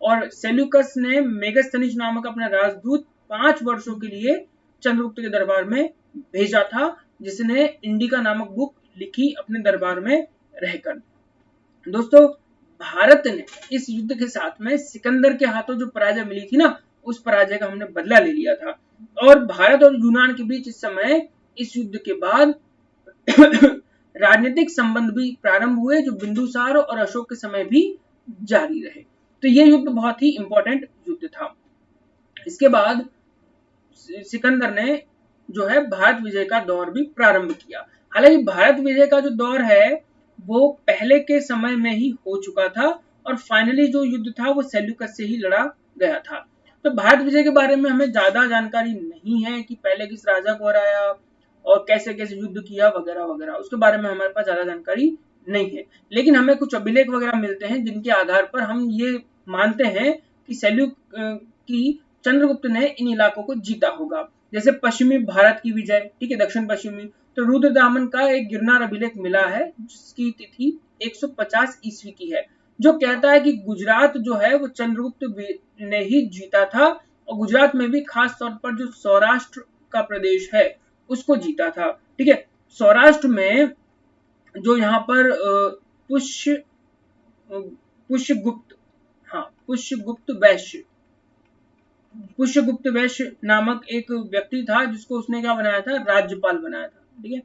और सेल्यूकस ने मेगास्थनीज नामक अपना राजदूत 5 वर्षों के लिए चंद्रगुप्त के दरबार में भेजा था, जिसने इंडिका नामक बुक लिखी अपने दरबार में रहकर। दोस्तों, भारत ने इस युद्ध के साथ में सिकंदर के हाथों जो पराजय मिली थी ना, उस पराजय का हमने बदला ले लिया था। और भारत और यूनान के बीच इस समय इस युद्ध के बाद राजनीतिक संबंध भी प्रारंभ हुए, जो बिंदुसार और अशोक के समय भी जारी रहे। तो यह युद्ध बहुत ही इंपॉर्टेंट युद्ध था। इसके बाद सिकंदर ने जो है भारत विजय का दौर भी प्रारंभ किया। हालांकि भारत विजय का जो दौर है वो पहले के समय में ही हो चुका था और फाइनली जो युद्ध था वो सेल्यूकस से ही लड़ा गया था। तो भारत विजय के बारे में हमें ज्यादा जानकारी नहीं है कि पहले किस राजा को हराया और कैसे कैसे युद्ध किया वगैरह वगैरह, उसके बारे में हमारे पास ज्यादा जानकारी नहीं है। लेकिन हमें कुछ अभिलेख वगैरह मिलते हैं जिनके आधार पर हम ये मानते हैं कि की चंद्रगुप्त ने इन इलाकों को जीता होगा। जैसे पश्चिमी भारत की विजय, ठीक है, दक्षिण पश्चिमी, तो रुद्रदामन का एक गिरनार अभिलेख मिला है जिसकी तिथि 150 ईस्वी की है, जो कहता है कि गुजरात जो है वो चंद्रगुप्त ने ही जीता था और गुजरात में भी खास तौर पर जो सौराष्ट्र का प्रदेश है उसको जीता था। ठीक है, सौराष्ट्र में जो यहाँ पर पुष्यगुप्त वैश्य नामक एक व्यक्ति था जिसको उसने क्या बनाया था, राज्यपाल बनाया था। ठीक है,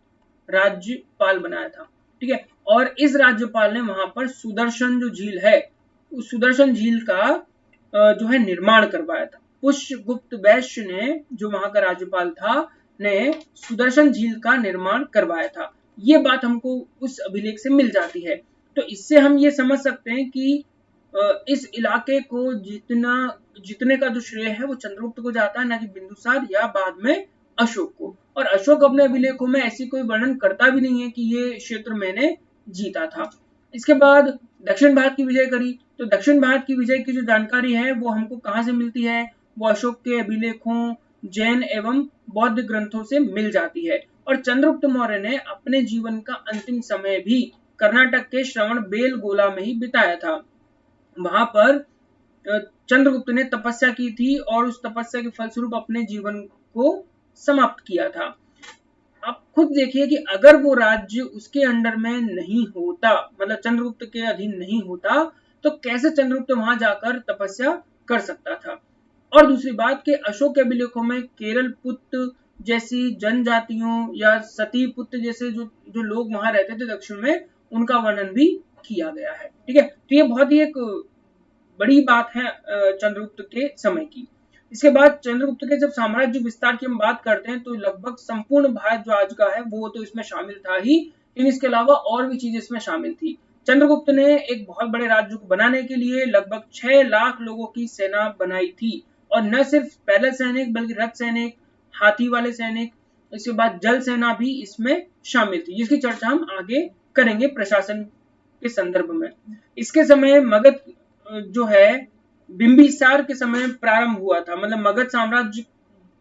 राज्यपाल बनाया था। ठीक है, और इस राज्यपाल ने वहां पर सुदर्शन जो झील है, उस सुदर्शन झील का जो है निर्माण करवाया था। पुष्यगुप्त वैश्य ने, जो वहां का राज्यपाल था, ने सुदर्शन झील का निर्माण करवाया था। ये बात हमको उस अभिलेख से मिल जाती है। तो इससे हम ये समझ सकते हैं कि इस इलाके को जीतने का जो श्रेय है वो चंद्रगुप्त को जाता है, ना कि बिंदुसार या बाद में अशोक को। और अशोक अपने अभिलेखों में ऐसी कोई वर्णन करता भी नहीं है कि ये क्षेत्र मैंने जीता था। इसके बाद दक्षिण भारत की विजय करी, तो दक्षिण भारत की विजय की जो जानकारी है वो हमको कहाँ से मिलती है, वो अशोक के अभिलेखों, जैन एवं बौद्ध ग्रंथों से मिल जाती है। और चंद्रगुप्त मौर्य ने अपने जीवन का अंतिम समय भी कर्नाटक के श्रवण बेलगोला में ही बिताया था। वहां पर चंद्रगुप्त ने तपस्या की थी और उस तपस्या के फलस्वरूप अपने जीवन को समाप्त किया था। आप खुद देखिए कि अगर वो राज्य उसके अंडर में नहीं होता, मतलब चंद्रगुप्त के अधीन नहीं होता, तो कैसे चंद्रगुप्त वहां जाकर तपस्या कर सकता था। और दूसरी बात कि अशोक के अभिलेखों में केरल पुत्र जैसी जनजातियों या सती पुत्र जैसे जो लोग वहां रहते थे दक्षिण में, उनका वर्णन भी किया गया है। ठीक है, तो ये बहुत ही एक बड़ी बात है चंद्रगुप्त के समय की। इसके बाद चंद्रगुप्त के जब साम्राज्य विस्तार की हम बात करते हैं तो लगभग संपूर्ण भारत जो आज का है वो तो इसमें शामिल था ही, लेकिन इसके अलावा और भी चीजें इसमें शामिल थी। चंद्रगुप्त ने एक बहुत बड़े राज्य को बनाने के लिए लगभग 6 लाख लोगों की सेना बनाई थी, और न सिर्फ पैदल सैनिक बल्कि रथ सैनिक, हाथी वाले सैनिक, इसके बाद जल सेना भी इसमें शामिल थी, जिसकी चर्चा हम आगे करेंगे प्रशासन के संदर्भ में। इसके समय मगध जो है बिंबिसार के समय प्रारंभ हुआ था, मतलब मगध साम्राज्य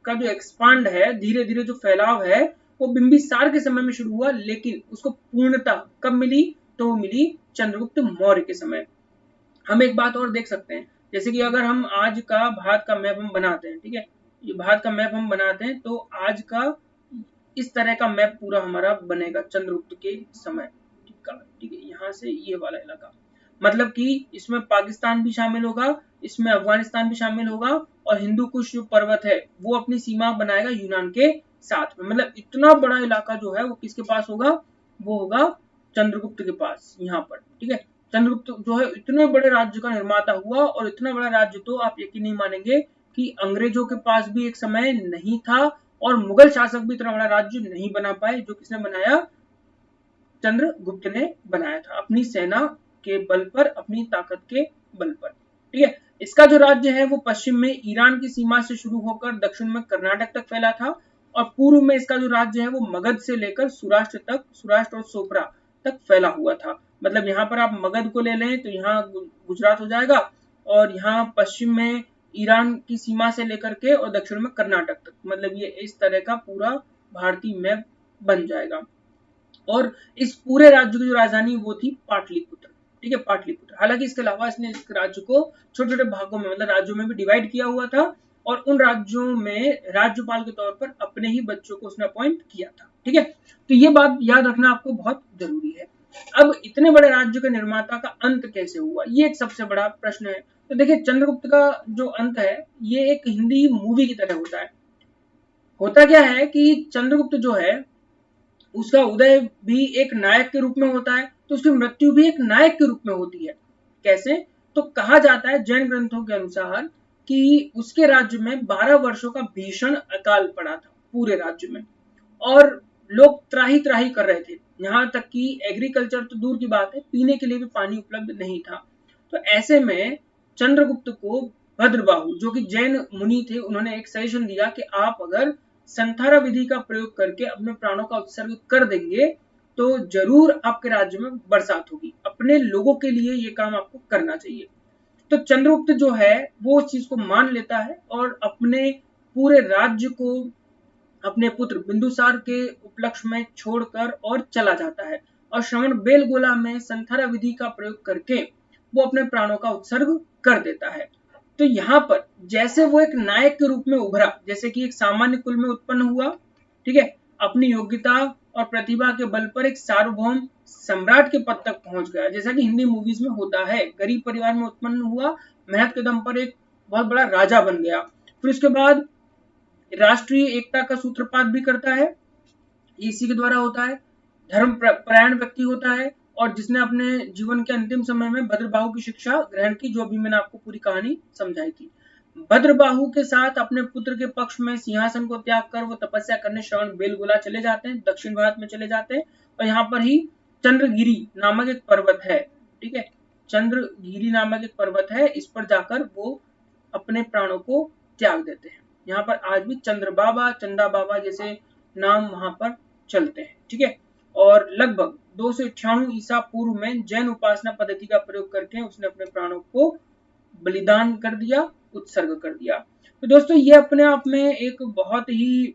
का जो एक्सपांड है, धीरे धीरे जो फैलाव है वो बिंबिसार के समय में शुरू हुआ, लेकिन उसको पूर्णता कब मिली, तो वो मिली चंद्रगुप्त मौर्य के समय। हम एक बात और देख सकते हैं, जैसे कि अगर हम आज का भारत का मैप हम बनाते हैं, ठीक है, ये भारत का मैप हम बनाते हैं तो आज का इस तरह का मैप पूरा हमारा बनेगा चंद्रगुप्त के समय। ठीक है, यहाँ से ये वाला इलाका, मतलब कि इसमें पाकिस्तान भी शामिल होगा, इसमें अफगानिस्तान भी शामिल होगा, और हिंदू कुश जो पर्वत है वो अपनी सीमा बनाएगा यूनान के साथ में। मतलब इतना बड़ा इलाका जो है वो किसके पास होगा, वो होगा चंद्रगुप्त के पास यहाँ पर। ठीक है, चंद्रगुप्त जो है इतने बड़े राज्य का निर्माता हुआ, और इतना बड़ा राज्य तो आप यकीन नहीं मानेंगे कि अंग्रेजों के पास भी एक समय नहीं था, और मुगल शासक भी इतना बड़ा राज्य नहीं बना पाए। जो किसने बनाया, चंद्रगुप्त ने बनाया था, अपनी सेना के बल पर, अपनी ताकत के बल पर। ठीक है, इसका जो राज्य है वो पश्चिम में ईरान की सीमा से शुरू होकर दक्षिण में कर्नाटक तक फैला था, और पूर्व में इसका जो राज्य है वो मगध से लेकर सौराष्ट्र और सोपरा तक फैला हुआ था। मतलब यहाँ पर आप मगध को ले लें तो यहाँ गुजरात हो जाएगा, और यहाँ पश्चिम में ईरान की सीमा से लेकर के और दक्षिण में कर्नाटक तक, मतलब ये इस तरह का पूरा भारतीय मैप बन जाएगा। और इस पूरे राज्य की जो राजधानी वो थी पाटलिपुत्र, ठीक है, पाटलिपुत्र। हालांकि इसके अलावा इसने इस राज्य को छोटे छोटे भागों में, मतलब राज्यों में भी डिवाइड किया हुआ था, और उन राज्यों में राज्यपाल के तौर पर अपने ही बच्चों को उसने अपॉइंट किया था, ठीक है। तो ये बात याद रखना आपको बहुत जरूरी है। अब इतने बड़े राज्य के निर्माता का अंत कैसे हुआ, ये एक सबसे बड़ा प्रश्न है। तो देखिए, चंद्रगुप्त का जो अंत है ये एक हिंदी मूवी की तरह होता है। होता क्या है कि चंद्रगुप्त जो है उसका उदय भी एक नायक के रूप में होता है, तो उसकी मृत्यु भी एक नायक के रूप में होती है। कैसे? तो कहा जाता है जैन ग्रंथों के अनुसार कि उसके राज्य में 12 वर्षों का भीषण अकाल पड़ा था पूरे राज्य में, और लोग त्राही त्राही कर रहे थे। यहाँ तक कि एग्रीकल्चर तो दूर की बात है, पीने के लिए भी पानी उपलब्ध नहीं था। तो ऐसे में चंद्रगुप्त को भद्रबाहु, जो कि जैन मुनि थे, उन्होंने एक सजेशन दिया कि आप अगर संथारा विधि का प्रयोग करके अपने प्राणों का उत्सर्ग कर देंगे तो जरूर आपके राज्य में बरसात होगी, अपने लोगों के लिए ये काम आपको करना चाहिए। तो चंद्रगुप्त जो है वो उस चीज को मान लेता है और अपने पूरे राज्य को अपने पुत्र बिंदुसार के उपलक्ष्य में छोड़कर और चला जाता है, और श्रवण बेलगोला में संथारा विधि का प्रयोग करके वो अपने प्राणों का उत्सर्ग कर देता है। तो यहाँ पर जैसे वो एक नायक के रूप में उभरा, जैसे कि एक सामान्य कुल में उत्पन्न हुआ, ठीक है, अपनी योग्यता और प्रतिभा के बल पर एक सार्वभौम सम्राट के पद तक पहुंच गया, जैसा कि हिंदी मूवीज में होता है। गरीब परिवार में उत्पन्न हुआ, मेहनत के दम पर एक बहुत बड़ा राजा बन गया। फिर उसके बाद राष्ट्रीय एकता का सूत्रपात भी करता है, इसी के द्वारा होता है। धर्म परायण व्यक्ति होता है, और जिसने अपने जीवन के अंतिम समय में भद्रबाहु की शिक्षा ग्रहण की, जो अभी मैंने आपको पूरी कहानी समझाई थी। भद्रबाहु के साथ अपने पुत्र के पक्ष में सिंहासन को त्याग कर वो तपस्या करने श्रवण बेलगोला चले जाते हैं, दक्षिण भारत में चले जाते हैं, और यहाँ पर ही चंद्रगिरी नामक एक पर्वत है, ठीक है, चंद्रगिरी नामक एक पर्वत है, इस पर जाकर वो अपने प्राणों को त्याग देते हैं। यहाँ पर आज भी चंद्र बाबा, चंदा बाबा जैसे नाम वहां पर चलते हैं, ठीक है। और लगभग 298 ईसा पूर्व में जैन उपासना पद्धति का प्रयोग करके उसने अपने प्राणों को बलिदान कर दिया, उत्सर्ग कर दिया। तो दोस्तों ये अपने आप में एक बहुत ही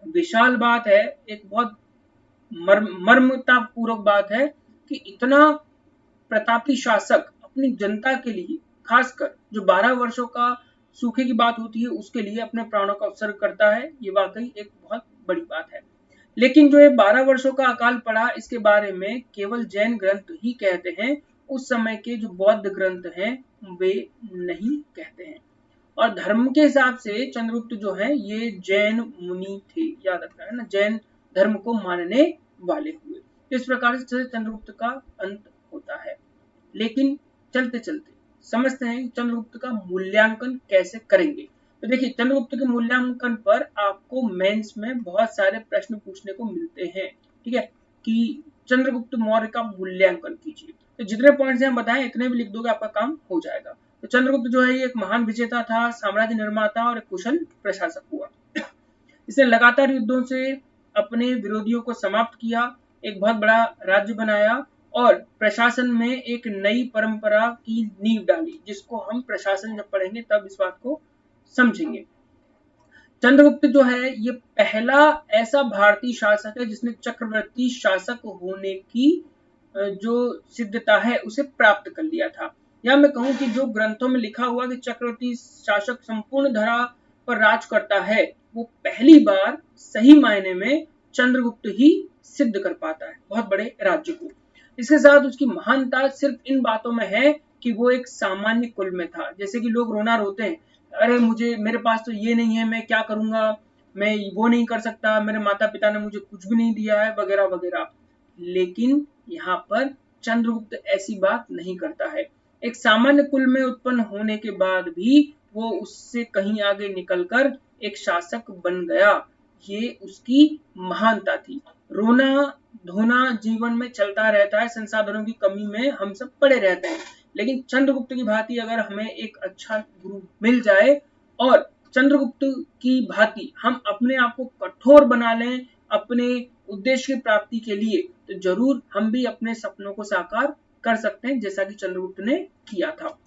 विशाल बात है, एक बहुत मर्मता पूर्वक बात है कि इतना प्रतापी शासक अपनी जनता के लिए, खासकर जो 12 वर्षों का सूखे की बात होती है उसके लिए अपने प्राणों का उत्सर्ग करता है, ये वाकई एक बहुत बड़ी बात है। लेकिन जो ये 12 वर्षों का अकाल पड़ा, इसके बारे में केवल जैन ग्रंथ ही कहते हैं, उस समय के जो बौद्ध ग्रंथ हैं वे नहीं कहते हैं। और धर्म के हिसाब से चंद्रगुप्त जो है ये जैन मुनि थे, याद रखना है ना, जैन धर्म को मानने वाले हुए। इस प्रकार से चंद्रगुप्त का अंत होता है। लेकिन चलते चलते समझते हैं चंद्रगुप्त का मूल्यांकन कैसे करेंगे। तो देखिए, चंद्रगुप्त के मूल्यांकन पर आपको मेंस में बहुत सारे प्रश्न पूछने को मिलते हैं, ठीक है, कि चंद्रगुप्त मौर्य का मूल्यांकन कीजिए। तो जितने पॉइंट्स हम बताएं इतने भी लिख दोगे आपका काम हो जाएगा। तो चंद्रगुप्त जो है ये एक महान विजेता था, साम्राज्य निर्माता और एक कुशल प्रशासक हुआ। इसने लगातार युद्धों से अपने विरोधियों को समाप्त किया, एक बहुत बड़ा राज्य बनाया, और प्रशासन में एक नई परंपरा की नींव डाली, जिसको हम प्रशासन जब पढ़ेंगे तब इस बात को समझेंगे। चंद्रगुप्त जो है ये पहला ऐसा भारतीय शासक है जिसने चक्रवर्ती शासक होने की जो सिद्धता है उसे प्राप्त कर लिया था। या मैं कहूं कि जो ग्रंथों में लिखा हुआ कि चक्रवर्ती शासक संपूर्ण धरा पर राज करता है, वो पहली बार सही मायने में चंद्रगुप्त ही सिद्ध कर पाता है बहुत बड़े राज्य को। इसके साथ उसकी महानता सिर्फ इन बातों में है कि वो एक सामान्य कुल में था। जैसे कि लोग रोना रोते हैं, अरे मुझे, मेरे पास तो ये नहीं है, मैं क्या करूंगा, मैं वो नहीं कर सकता, मेरे माता पिता ने मुझे कुछ भी नहीं दिया है, वगैरह वगैरह। लेकिन यहाँ पर चंद्रगुप्त ऐसी बात नहीं करता है। एक सामान्य कुल में उत्पन्न होने के बाद भी वो उससे कहीं आगे निकलकर एक शासक बन गया, ये उसकी महानता थी। रोना धोना जीवन में चलता रहता है, संसाधनों की कमी में हम सब पड़े रहते हैं, लेकिन चंद्रगुप्त की भांति अगर हमें एक अच्छा गुरु मिल जाए और चंद्रगुप्त की भांति हम अपने आप को कठोर बना लें, अपने उद्देश्य की प्राप्ति के लिए तो जरूर हम भी अपने सपनों को साकार कर सकते हैं, जैसा कि चंद्रगुप्त ने किया था।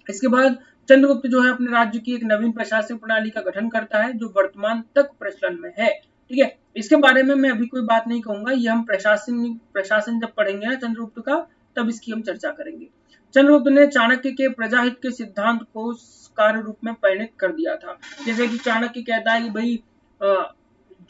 इसके बाद चंद्रगुप्त जो है अपने राज्य की एक नवीन प्रशासनिक प्रणाली का गठन करता है, जो वर्तमान तक प्रचलन में है। ठीक है, इसके बारे में मैं अभी कोई बात नहीं कहूंगा, ये हम प्रशासन जब पढ़ेंगे ना चंद्रगुप्त का, तब इसकी हम चर्चा करेंगे। चंद्रगुप्त ने चाणक्य के प्रजाहित के सिद्धांत को कार्य रूप में परिणत कर दिया था। जैसे कि चाणक्य कहता है कि भाई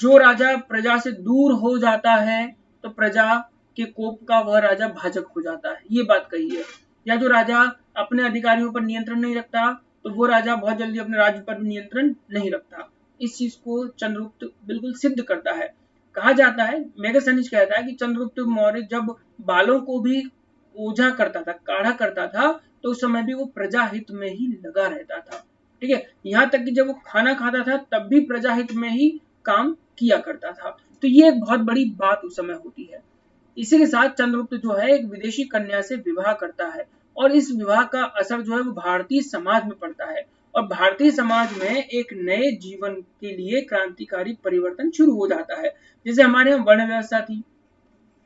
जो राजा प्रजा से दूर हो जाता है तो प्रजा के कोप का वह राजा भाजक हो जाता है, ये बात कही है। या जो राजा अपने अधिकारियों पर नियंत्रण नहीं रखता तो वो राजा बहुत जल्दी अपने राज्य पर नियंत्रण नहीं रखता। इस चीज को चंद्रगुप्त बिल्कुल सिद्ध करता है। कहा जाता है, मेगस्थनीज कहता है कि चंद्रगुप्त मौर्य जब बालों को भी ओझा करता था, काढ़ा करता था, तो उस समय भी वो प्रजाहित में ही लगा रहता था। ठीक है, यहाँ तक कि जब वो खाना खाता था तब भी प्रजाहित में ही काम किया करता था। तो ये एक बहुत बड़ी बात उस समय होती है। इसी के साथ चंद्रगुप्त जो है एक विदेशी कन्या से विवाह करता है, और इस विवाह का असर जो है वो भारतीय समाज में पड़ता है, और भारतीय समाज में एक नए जीवन के लिए क्रांतिकारी परिवर्तन शुरू हो जाता है। जैसे हमारे यहाँ वर्ण व्यवस्था थी,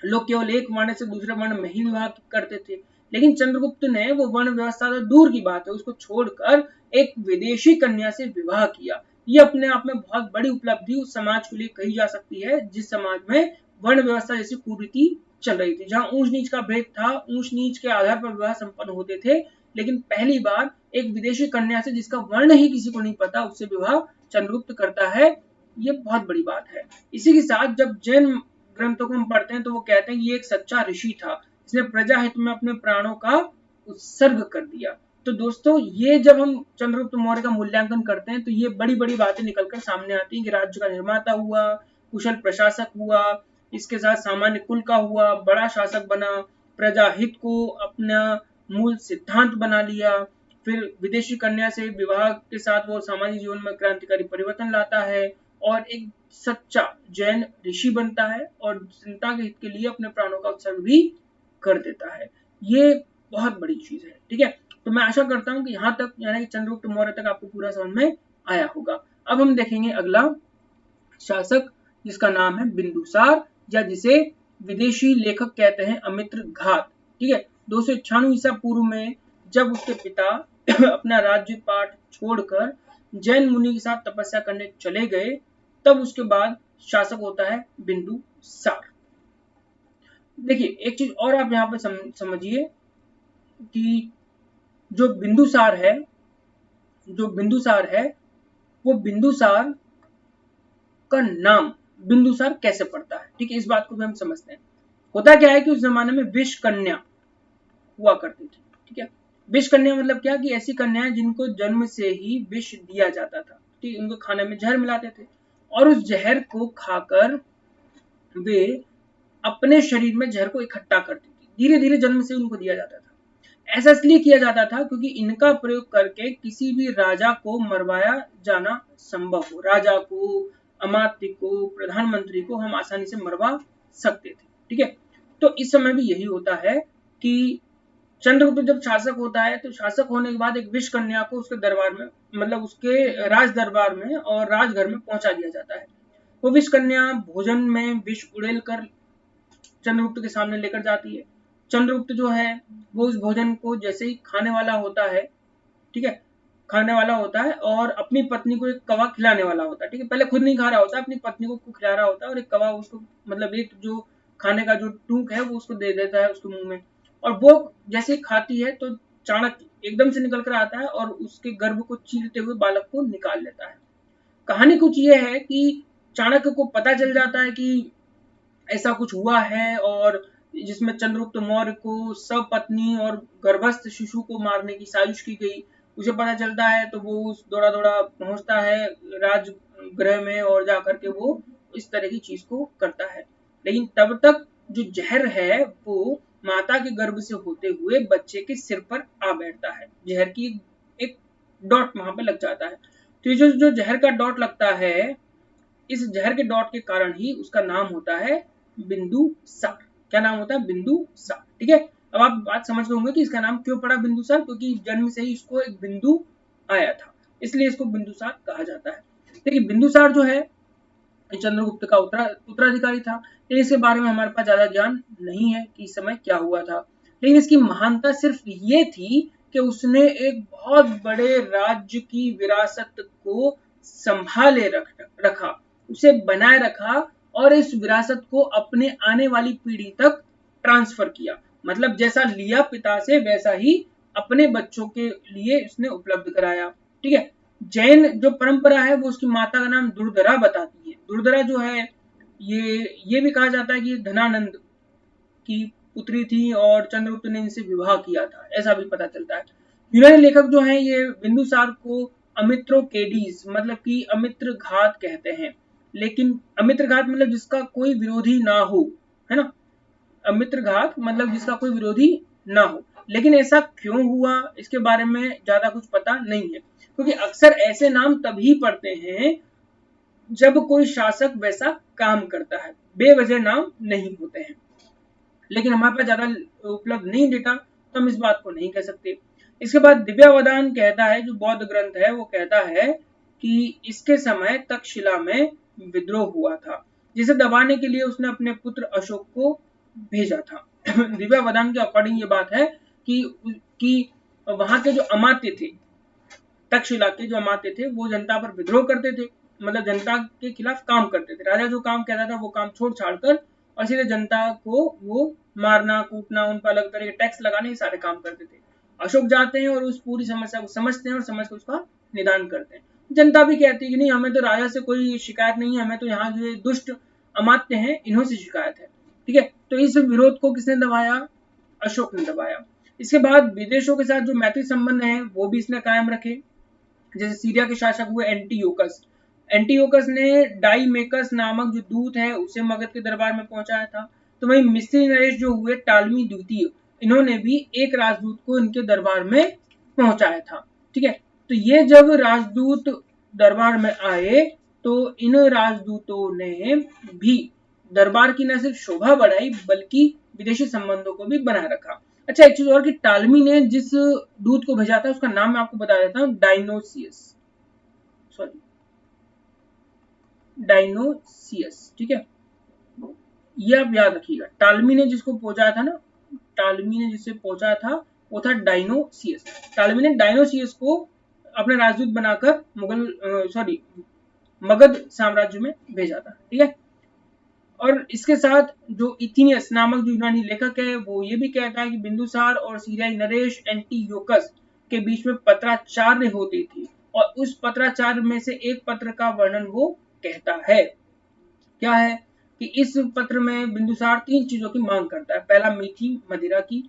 लोग केवल एक वर्ण से दूसरे वर्ण में ही विवाह करते थे, लेकिन चंद्रगुप्त ने वो वर्ण व्यवस्था तो दूर की बात है, उसको छोड़कर एक विदेशी कन्या से विवाह किया। ये अपने आप में बहुत बड़ी उपलब्धि उस समाज के लिए कही जा सकती है जिस समाज में वर्ण व्यवस्था जैसी कुरीति चल रही थी, जहां ऊंच नीच का भेद था, ऊंच नीच के आधार पर विवाह संपन्न होते थे, लेकिन पहली बार एक विदेशी कन्या से जिसका वर्ण ही किसी को नहीं पता उससे विवाह चंद्रगुप्त करता है। ये बहुत बड़ी बात है। इसी के साथ जब जैन ग्रंथों को हम पढ़ते हैं तो वो कहते हैं कि ये एक सच्चा ऋषि था, इसने प्रजा हित में अपने प्राणों का उत्सर्ग कर दिया। तो दोस्तों ये जब हम चंद्रगुप्त मौर्य का मूल्यांकन करते हैं तो ये बड़ी बड़ी बातें निकलकर सामने आती हैं कि राज्य का निर्माता हुआ, कुशल प्रशासक हुआ, इसके साथ सामान्य कुल का हुआ, बड़ा शासक बना, प्रजा हित को अपना मूल सिद्धांत बना लिया, फिर विदेशी कन्या से विवाह के साथ वो सामाजिक जीवन में क्रांतिकारी परिवर्तन लाता है, और एक सच्चा जैन ऋषि बनता है, और जनता के हित के लिए अपने प्राणों का उत्सर्ग भी कर देता है। ये बहुत बड़ी चीज है। ठीक है, तो मैं आशा करता हूं कि यहाँ तक यानी कि चंद्रगुप्त मौर्य तक आपको पूरा समझ में आया होगा। अब हम देखेंगे अगला शासक जिसका नाम है बिंदुसार, या जिसे विदेशी लेखक कहते हैं अमित्रघात। ठीक है, 296 ईसा पूर्व में जब उसके पिता अपना राज्य पाठ छोड़कर जैन मुनि के साथ तपस्या करने चले गए, तब उसके बाद शासक होता है बिंदुसार। देखिए एक चीज और आप यहाँ पे समझिए कि जो बिंदुसार है वो बिंदुसार का नाम बिंदुसार कैसे पड़ता है। ठीक है, इस बात को भी हम समझते हैं। होता क्या है कि उस जमाने में विष कन्या हुआ करती थी। ठीक है, विष कन्या मतलब क्या कि ऐसी कन्याएं जिनको जन्म से ही विष दिया जाता था। ठीक, उनको खाने में जहर मिलाते थे और उस जहर को खाकर वे अपने शरीर में जहर को इकट्ठा करती थी। धीरे धीरे जन्म से उनको दिया जाता था। ऐसा इसलिए किया जाता था क्योंकि इनका प्रयोग करके किसी भी राजा को मरवाया जाना संभव हो। राजा को, अमात्य को, प्रधानमंत्री को हम आसानी से मरवा सकते थे। ठीक है, तो इस समय भी यही होता है कि चंद्रगुप्त जब शासक होता है तो शासक होने के बाद एक विष कन्या को उसके दरबार में, मतलब उसके राज दरबार में और राजघर में पहुंचा दिया जाता है। वो विष कन्या भोजन में विष उड़ेल कर चंद्रगुप्त के सामने लेकर जाती है। चंद्रगुप्त जो है वो उस भोजन को जैसे ही खाने वाला होता है, ठीक है, खाने वाला होता है और अपनी पत्नी को एक कवा खिलाने वाला होता है। ठीक है, पहले खुद नहीं खा रहा होता, अपनी पत्नी को खिला रहा होता है और एक कवा उसको, मतलब एक जो खाने का जो टूक है वो उसको दे देता है उसके मुंह में, और वो जैसे खाती है तो चाणक्य एकदम से निकल कर आता है और उसके गर्भ को चीरते हुए बालक को निकाल लेता है। कहानी कुछ ये है कि चाणक्य को पता चल जाता है कि ऐसा कुछ हुआ है, और जिसमें चंद्रगुप्त मौर्य को सपत्नी और गर्भस्थ शिशु को मारने की साजिश की गई। उसे पता चलता है तो वो उस दौड़ा दौड़ा पहुंचता है राजगृह में और जाकर के वो इस तरह की चीज को करता है। लेकिन तब तक जो जहर है वो माता के गर्भ से होते हुए बच्चे के सिर पर आ बैठता है। जहर की एक डॉट वहां पे लग जाता है। तो ये जो जहर का डॉट लगता है, इस जहर के डॉट के कारण ही उसका नाम होता है बिंदुसार। क्या नाम होता है? बिंदुसार। ठीक है, अब आप बात समझ गए होंगे कि इसका नाम क्यों पड़ा बिंदुसार, क्योंकि जन्म से ही इसको एक बिंदु आया था, इसलिए इसको बिंदुसार कहा जाता है। देखिए बिंदुसार जो है चंद्रगुप्त का उत्तराधिकारी था। लेकिन इसके बारे में हमारे पास ज्यादा ज्ञान नहीं है कि इस समय क्या हुआ था। लेकिन इसकी महानता सिर्फ ये थी कि उसने एक बहुत बड़े राज्य की विरासत को संभाले रखा, उसे बनाए रखा और इस विरासत को अपने आने वाली पीढ़ी तक ट्रांसफर किया। मतलब जैसा लिया पिता से वैसा ही अपने बच्चों के लिए उसने उपलब्ध कराया। ठीक है। जैन जो परंपरा है वो उसकी माता का नाम दुर्धरा बताती है। दुर्धरा जो है ये भी कहा जाता है कि धनानंद की पुत्री थी और चंद्रगुप्त ने इनसे विवाह किया था, ऐसा भी पता चलता है। यूनानी लेखक जो हैं ये बिंदुसार को अमित्रोकेडीज मतलब कि अमित्र घात कहते हैं। लेकिन अमित्र घात मतलब जिसका कोई विरोधी ना हो, है ना। अमित्र घात मतलब जिसका कोई विरोधी ना हो। लेकिन ऐसा क्यों हुआ इसके बारे में ज्यादा कुछ पता नहीं है, क्योंकि अक्सर ऐसे नाम तभी पड़ते हैं जब कोई शासक वैसा काम करता है, बेवजह नाम नहीं होते हैं। लेकिन हमारे पास ज्यादा उपलब्ध नहीं डेटा, तो हम इस बात को नहीं कह सकते। इसके बाद दिव्यावदान कहता है, जो बौद्ध ग्रंथ है वो कहता है कि इसके समय तक्षशिला में विद्रोह हुआ था, जिसे दबाने के लिए उसने अपने पुत्र अशोक को भेजा था। दिव्यावदान के अकॉर्डिंग ये बात है कि वहां के जो अमात्य थे, तक्षशिला के जो अमात्य थे, वो जनता पर विद्रोह करते थे, मतलब जनता के खिलाफ काम करते थे। राजा जो काम कहता था वो काम छोड़ छाड़ कर और सीधे जनता को वो मारना कूटना, उन पर अलग तरह के टैक्स लगाने, ये सारे काम करते थे। अशोक जाते हैं और उस पूरी समस्या को समझते हैं और समझ कर उसका निदान करते हैं। जनता भी कहती है कि नहीं, हमें तो राजा से कोई शिकायत नहीं है, हमें तो यहाँ जो दुष्ट अमात्य हैं इन्हों से शिकायत है। ठीक है। तो इस विरोध को किसने दबाया? अशोक ने दबाया। इसके बाद विदेशों के साथ जो मैत्री संबंध है वो भी इसने कायम रखे। जैसे सीरिया के शासक हुए एंटीयोकस। एंटीयोकस ने डाईमेकस नामक जो दूत है उसे मगध के दरबार में पहुंचाया था। तो वही मिस्री नरेश जो हुए टालमी द्वितीय, इन्होंने भी एक राजदूत को इनके दरबार में पहुंचाया था। ठीक है। तो ये जब राजदूत दरबार में आए तो इन राजदूतों ने भी दरबार की न सिर्फ शोभा बढ़ाई बल्कि विदेशी संबंधों को भी बनाए रखा। अच्छा, एक चीज और कि टालमी ने जिस दूत को भेजा था उसका नाम मैं आपको बता देता हूँ, डायनोसियस। Sorry, Dionysius. ठीक है, ये आप याद रखिएगा। टालमी ने जिसको पहुंचाया था ना, टालमी ने जिसे पहुंचाया था वो था डायनोसियस। टालमी ने डायनोसियस को अपने राजदूत बनाकर मगध साम्राज्य में भेजा था। ठीक है। और इसके साथ जो इथिनियस नामक जो यूनानी लेखक है वो ये भी कहता है कि बिंदुसार और सीरियाई नरेश एंटीयोकस के बीच में पत्राचार्य होती थी, और उस पत्राचार्य में से एक पत्र का वर्णन वो कहता है। क्या है कि इस पत्र में बिंदुसार 3 चीजों की मांग करता है। पहला मीठी मदिरा की,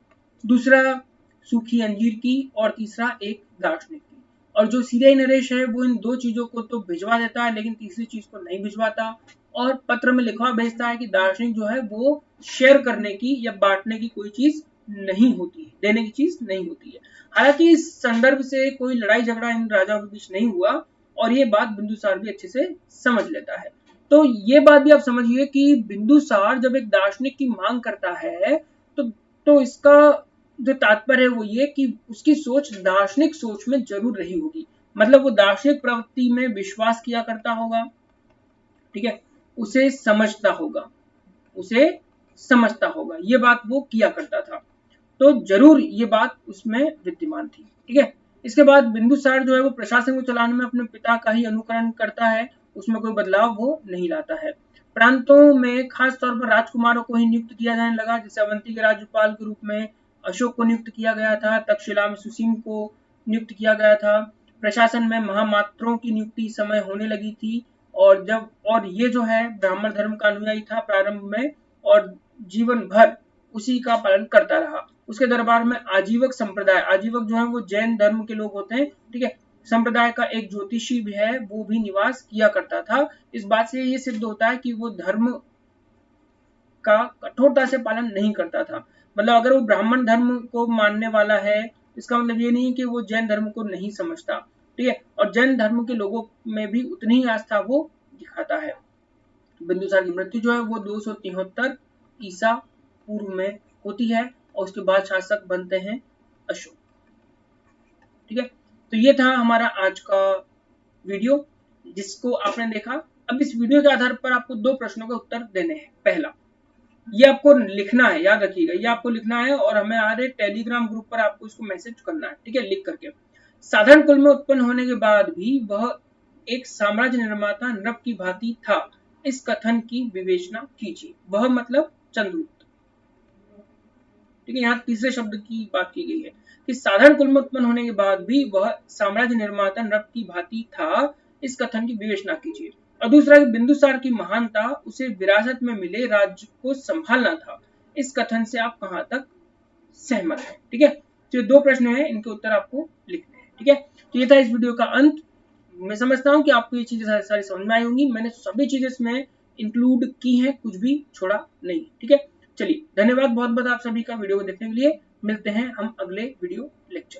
दूसरा सूखी अंजीर की, और तीसरा एक दार्शनिक की। और जो सीरियाई नरेश है वो इन 2 चीजों को तो भिजवा देता है लेकिन तीसरी चीज को नहीं भिजवाता, और पत्र में लिखवा भेजता है कि दार्शनिक जो है वो शेयर करने की या बांटने की कोई चीज नहीं होती है, देने की चीज नहीं होती है। हालांकि इस संदर्भ से कोई लड़ाई झगड़ा इन राजाओं के बीच नहीं हुआ, और ये बात बिंदुसार भी अच्छे से समझ लेता है। तो ये बात भी आप समझिए कि बिंदुसार जब एक दार्शनिक की मांग करता है तो इसका जो तात्पर्य है वो ये कि उसकी सोच दार्शनिक सोच में जरूर रही होगी, मतलब वो दार्शनिक प्रवृत्ति में विश्वास किया करता होगा। ठीक है, उसे समझता होगा, उसे समझता होगा, ये बात वो किया करता था। तो जरूर ये बात उसमें विद्यमान थी। ठीक है। इसके बाद बिंदुसार जो है वो प्रशासन को चलाने में अपने पिता का ही अनुकरण करता है, उसमें कोई बदलाव वो नहीं लाता है। प्रांतों में खास तौर पर राजकुमारों को ही नियुक्त किया जाने लगा। जैसे अवंती के राज्यपाल के रूप में अशोक को नियुक्त किया गया था, तक्षशिला में सुसीम को नियुक्त किया गया था। प्रशासन में महामात्रों की नियुक्ति समय होने लगी थी, और ये जो है ब्राह्मण धर्म का अनुयायी था प्रारंभ में, और जीवन भर उसी का पालन करता रहा। उसके दरबार में आजीवक संप्रदाय, आजीवक जो है वो जैन धर्म के लोग होते हैं, ठीक है, संप्रदाय का एक ज्योतिषी भी है, वो भी निवास किया करता था। इस बात से ये सिद्ध होता है कि वो धर्म का कठोरता से पालन नहीं करता था। मतलब अगर वो ब्राह्मण धर्म को मानने वाला है, इसका मतलब ये नहीं कि वो जैन धर्म को नहीं समझता। ठीक है, और जैन धर्म के लोगों में भी उतनी ही आस्था वो दिखाता है। बिंदुसार की मृत्यु जो है वो 273 ईसा पूर्व में होती है, और उसके बाद शासक बनते हैं अशोक। ठीक है, तो ये था हमारा आज का वीडियो जिसको आपने देखा। अब इस वीडियो के आधार पर आपको 2 प्रश्नों के उत्तर देने हैं। पहला, ये आपको लिखना है, याद रखिएगा, ये आपको लिखना है और हमें हमारे टेलीग्राम ग्रुप पर आपको इसको मैसेज करना है, ठीक है, लिख करके। साधारण कुल में उत्पन्न होने के बाद भी वह एक साम्राज्य निर्माता नृप की भांति था, इस कथन की विवेचना कीजिए। वह मतलब चंद्रगुप्त, ठीक है। यहाँ तीसरे शब्द की बात की गई है कि साधारण कुल में उत्पन्न होने के बाद भी वह साम्राज्य निर्माता नृप की भांति था, इस कथन की विवेचना कीजिए। और दूसरा कि बिंदुसार की महानता उसे विरासत में मिले राज्य को संभालना था, इस कथन से आप कहां तक सहमत हैं, ठीक है। तो ये 2 प्रश्न हैं, इनके उत्तर आपको लिखने हैं, ठीक है। तो ये था इस वीडियो का अंत। मैं समझता हूं कि आपको ये चीजें सारी समझ में आई होंगी। मैंने सभी चीजें इसमें इंक्लूड की हैं, कुछ भी छोड़ा नहीं, ठीक है। चलिए, धन्यवाद बहुत बहुत आप सभी का वीडियो को देखने के लिए। मिलते हैं हम अगले वीडियो लेक्चर।